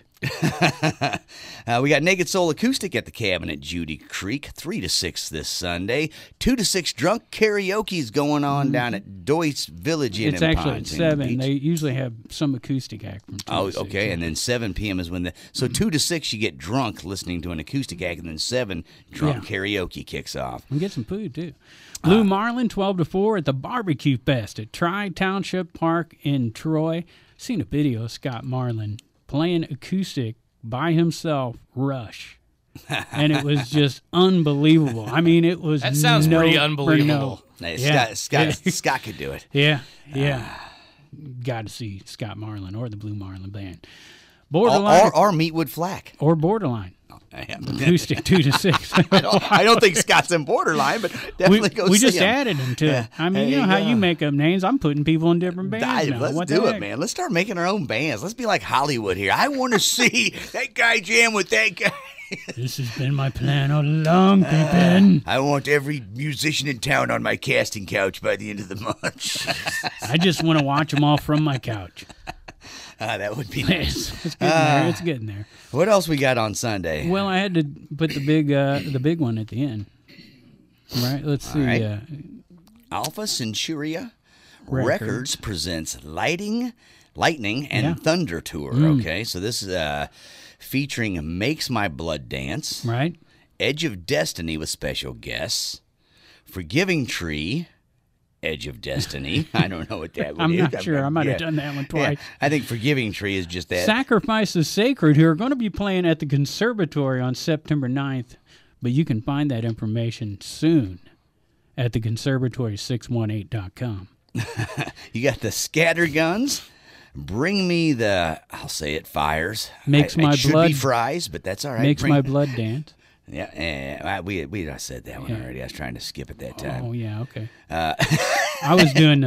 We got Naked Soul Acoustic at the Cabin at Judy Creek, 3 to 6 this Sunday. 2 to 6 drunk karaoke is going on down at Doit's Village Inn It's in actually at Pontoon 7. Beach. They usually have some acoustic act from 2 Oh, to 6. okay, and then 7 p.m. is when so 2 to 6 you get drunk listening to an acoustic act, and then 7 drunk karaoke kicks off. And get some food, too. Blue Marlin, 12 to 4 at the Barbecue Fest at Tri Township Park in Troy. Seen a video of Scott Marlin playing acoustic by himself, Rush. And it was just unbelievable. I mean, it was That sounds no pretty for unbelievable. no. Hey, Yeah. Scott could do it. Yeah. Got to see Scott Marlin or the Blue Marlin Band. Borderline. Or Meatwood Flack. Or borderline. Yeah. Acoustic 2 to 6. I don't think Scott's in borderline, but definitely go we see just him. added him to it. I mean, There you know you how go. you make up names. I'm putting people in different bands now. Let's What do the it, heck? man. Let's start making our own bands. Let's be like Hollywood here. I want to see that guy jam with that guy. This has been my plan all along, Pippin. I want every musician in town on my casting couch by the end of the month. I just want to watch them all from my couch. That would be nice. It's getting there. It's getting there. What else we got on Sunday? Well, I had to put the big one at the end. Right? Let's see. All right. Alpha Centuria Records presents Lightning and Thunder Tour. Okay, so this is featuring Makes My Blood Dance, Right? Edge of Destiny with special guests, Forgiving Tree, Edge of Destiny. I don't know what that would I'm is. not sure. I might have done that one twice. I think Forgiving Tree is just that. Sacrifice is Sacred, who are going to be playing at the Conservatory on September 9th, but you can find that information soon at theconservatory618.com. You got the Scatterguns. Bring me the, I'll say it, Fires. Makes it my should blood be Fries, but that's all right. Makes my blood dance. Yeah, I said that one already. I was trying to skip it that time. Oh yeah, okay. I was doing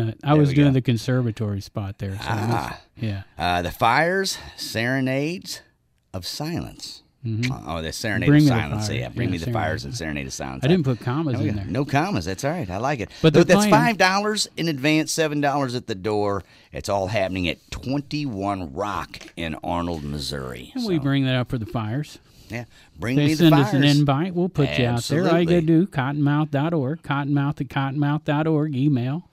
the Conservatory spot there. So The Fires, Serenades of Silence. Oh, the Serenade Bring of me the Silence. fire. Yeah, Bring Yeah, me the Fires and Serenade of Silence. I didn't put commas in there. No commas. That's all right. I like it. But But that's playing- $5 in advance, $7 at the door. It's all happening at 21 Rock in Arnold, Missouri. And we bring that up for the Fires. Yeah, bring They me the send Fires. us an invite. We'll put you out there. All you got to Absolutely. do, cottonmouth.org, cottonmouth at cottonmouth.org, email.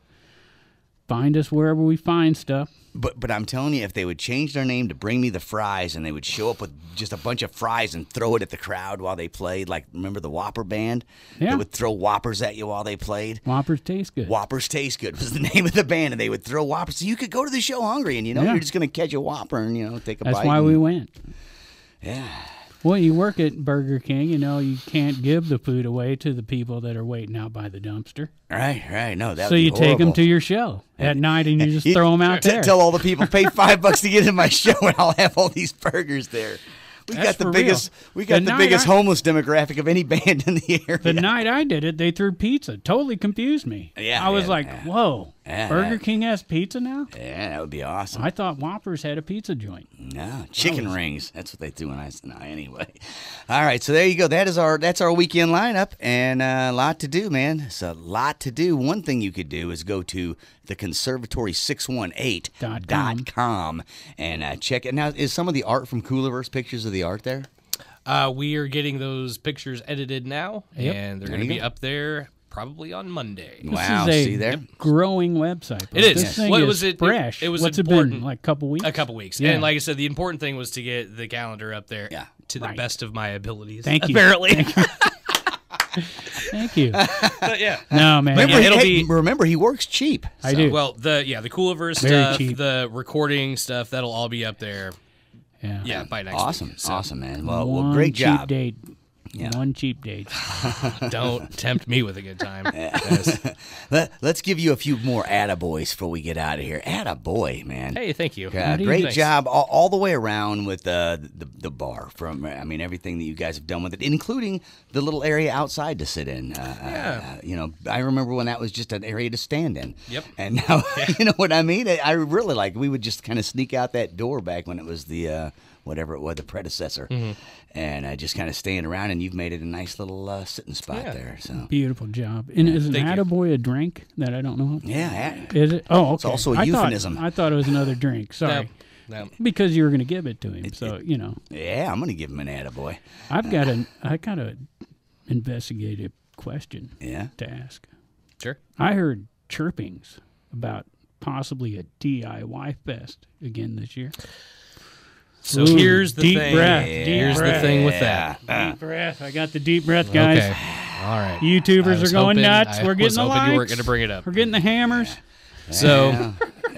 Find us wherever we find stuff. But I'm telling you, if they would change their name to Bring Me the Fries and they would show up with just a bunch of fries and throw it at the crowd while they played, like remember the Whopper band? Yeah. They would throw Whoppers at you while they played. Whoppers taste good. Whoppers Taste Good was the name of the band, and they would throw Whoppers. So you could go to the show hungry, and Yeah. you're just going to catch a Whopper and take a bite. That's why we went. Yeah. Well, you work at Burger King, you can't give the food away to the people that are waiting out by the dumpster. Right. No, that So would be you take them horrible. to your show at night and you just throw them out there. Tell all the people, pay $5 to get in my show, and I'll have all these burgers there. We That's got the for biggest. real. We got The the night biggest I- homeless demographic of any band in the area. The night I did it, they threw pizza. Totally confused me. Yeah, I was yeah, like, yeah. whoa, Yeah, Burger yeah. King has pizza now? Yeah, that would be awesome. I thought Whoppers had a pizza joint. No, chicken rings. That's what they do when I said no. Anyway, all right. So there you go. That's our weekend lineup, and a lot to do, man. It's a lot to do. One thing you could do is go to theconservatory618.com and check it. Now, is some of the art from Cooliverse pictures of the art there? We are getting those pictures edited now, Yep. and they're There going to you be go. up there probably on Monday. Wow, This is a see there? growing website. It is. This thing Well, is fresh. it was What's important. it been, like a couple weeks? A couple weeks. Yeah. And like I said, the important thing was to get the calendar up there to the Right. best of my abilities. Thank you. Apparently. Thank you. But yeah. No, man. But yeah, it'll be. Remember, he works cheap. I do. Well, the Cooliverse Very stuff, cheap. the recording stuff, that'll all be up there. Yeah. Yeah, by next Awesome, week. So awesome, man. Well, One great job. cheap date. Yeah. One cheap date. don't tempt me with a good time. Let's give you a few more attaboys before we get out of here. Attaboy, man. Hey, thank you. Great Thanks. job all the way around with the bar. From everything that you guys have done with it, including the little area outside to sit in. I remember when that was just an area to stand in. Yep. And now, you know what I mean? I really like. We would just kind of sneak out that door back when it was the whatever it was, the predecessor, and just kind of stand around. And you've made it a nice little sitting spot there. So Beautiful job. And is an Thank you. attaboy a drink that I don't know? yeah. Is it? Oh, okay. It's also a I euphemism. I thought it was another drink. Sorry. No. Because you were going to give it to him. So, Yeah, I'm going to give him an attaboy. I got an investigative question Yeah. to ask. Sure. I heard chirpings about possibly a DIY fest again this year. So Ooh, here's the deep thing. breath, Here's deep the breath. thing with that. Deep breath. I got the deep breath, guys. Okay. All right. YouTubers I are was going hoping- nuts. I We're getting was the hoping likes. you weren't going to bring it up. We're getting the hammers. So Yeah.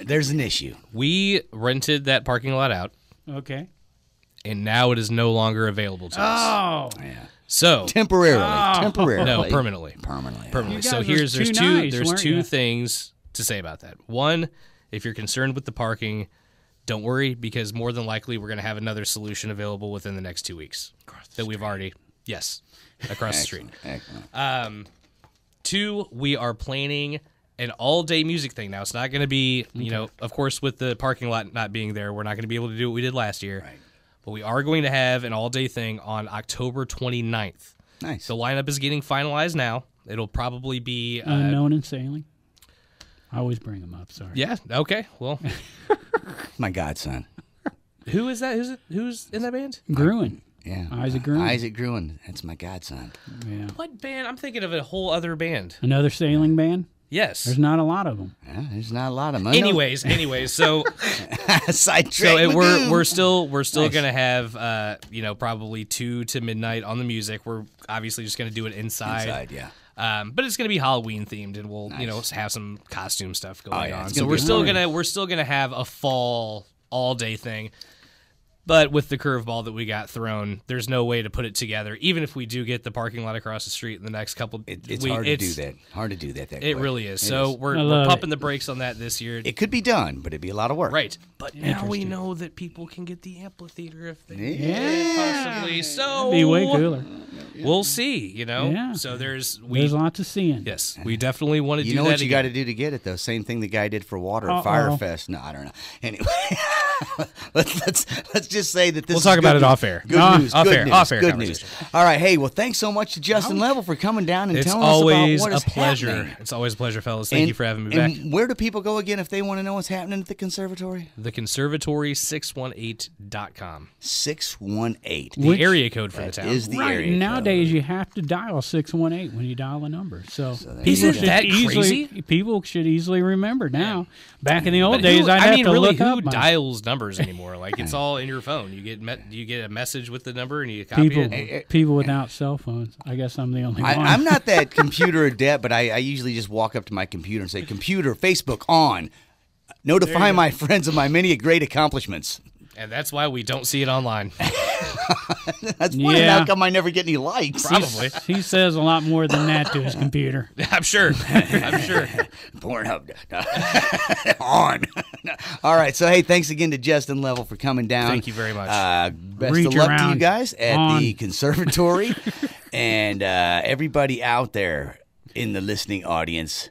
There's an issue. we rented that parking lot out, Okay. and now it is no longer available to us. Oh. Yeah. So Temporarily. no, permanently. Permanently. Permanently. You So guys there's were too two nice, there's weren't two ya? things to say about that. One, if you're concerned with the parking, don't worry, because more than likely we're going to have another solution available within the next 2 weeks that we've already, across the street. Excellent. 2, we are planning an all-day music thing. Now, it's not going to be, of course, with the parking lot not being there, we're not going to be able to do what we did last year. Right. But we are going to have an all-day thing on October 29th. Nice. The lineup is getting finalized now. It'll probably be... Unknown and Sailing. I always bring them up, sorry. Yeah, okay. Well, My godson. who is that? Who's in that band? Gruen. Yeah. Isaac Gruen. Isaac Gruen. That's my godson. Yeah. What band? I'm thinking of a whole other band. Another sailing band? Yes. There's not a lot of them. Yeah, there's not a lot of them. Anyways, so Sidetrack. we're still gonna have probably 2 to midnight on the music. We're obviously just gonna do it inside. Yeah. But it's gonna be Halloween themed, and we'll have some costume stuff going yeah, on. it's So gonna we're still gonna have a fall all day thing. But with the curveball that we got thrown, there's no way to put it together. Even if we do get the parking lot across the street in the next couple, It's hard to do that. Hard to do that. It really is. So we're pumping the brakes on that this year. It could be done, but it'd be a lot of work. Right. But now we know that people can get the amphitheater if they possibly. So It'd be way cooler. We'll see, Yeah. So there's lots of seeing. Yes, we definitely want to do that. You know what you got to again. do to get it, though? Same thing the guy did for water at Firefest. No, I don't know. Anyway, let's just say that this We'll is talk about good it news. off air. Good news. Off Good air. news. Off air Good news. conversation. All right. Hey, well, thanks so much to Justin Level for coming down and It's telling us about always what a is pleasure. happening. It's always a pleasure, fellas. Thank you for having me back. And where do people go again if they want to know what's happening at the conservatory? The Conservatory 618.com. 618. The area code for the town. Is the Right. area code. Nowadays, you have to dial 618 when you dial a number. So Isn't should that easily, crazy? people should easily remember now. Back in the old But days, who- I'd have to really, look who up my dials numbers anymore? Like, it's all in your phone. You get a message with the number and you copy people. it. People without cell phones. I guess I'm the only one. I'm not that computer adept, but I usually just walk up to my computer and say, "Computer, Facebook on. Notify my friends of my many great accomplishments." And that's why we don't see it online. That's why Yeah. how come I never get any likes. Probably. He says a lot more than that to his computer. I'm sure. I'm sure. Pornhub on. All right, so hey, thanks again to Justin Level for coming down. Thank you very much. Best Reach of luck to you around guys at on. the conservatory, and everybody out there in the listening audience.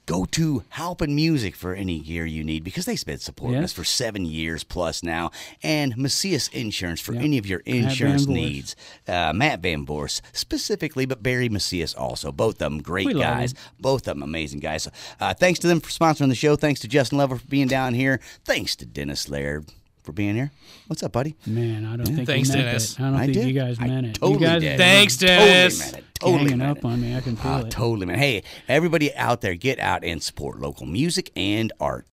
Go to Halpin Music for any gear you need because they've been supporting us Yes. for 7 years plus now. And Macias Insurance for Yep. any of your Matt insurance Van Voorhis. needs. Matt Van Voorhis specifically, but Barry Macias also. Both of them great We love guys. them. Both of them amazing guys. So, thanks to them for sponsoring the show. Thanks to Justin Lever for being down here. Thanks to Dennis Laird for being here. What's up, buddy? Man, I don't think Thanks, he meant Dennis. that. I don't I think did. you guys I meant it. totally you guys did. Thanks, Dennis. Totally meant it. Totally hanging meant up it. on me. I can feel it. Totally, man. Hey, everybody out there, get out and support local music and art.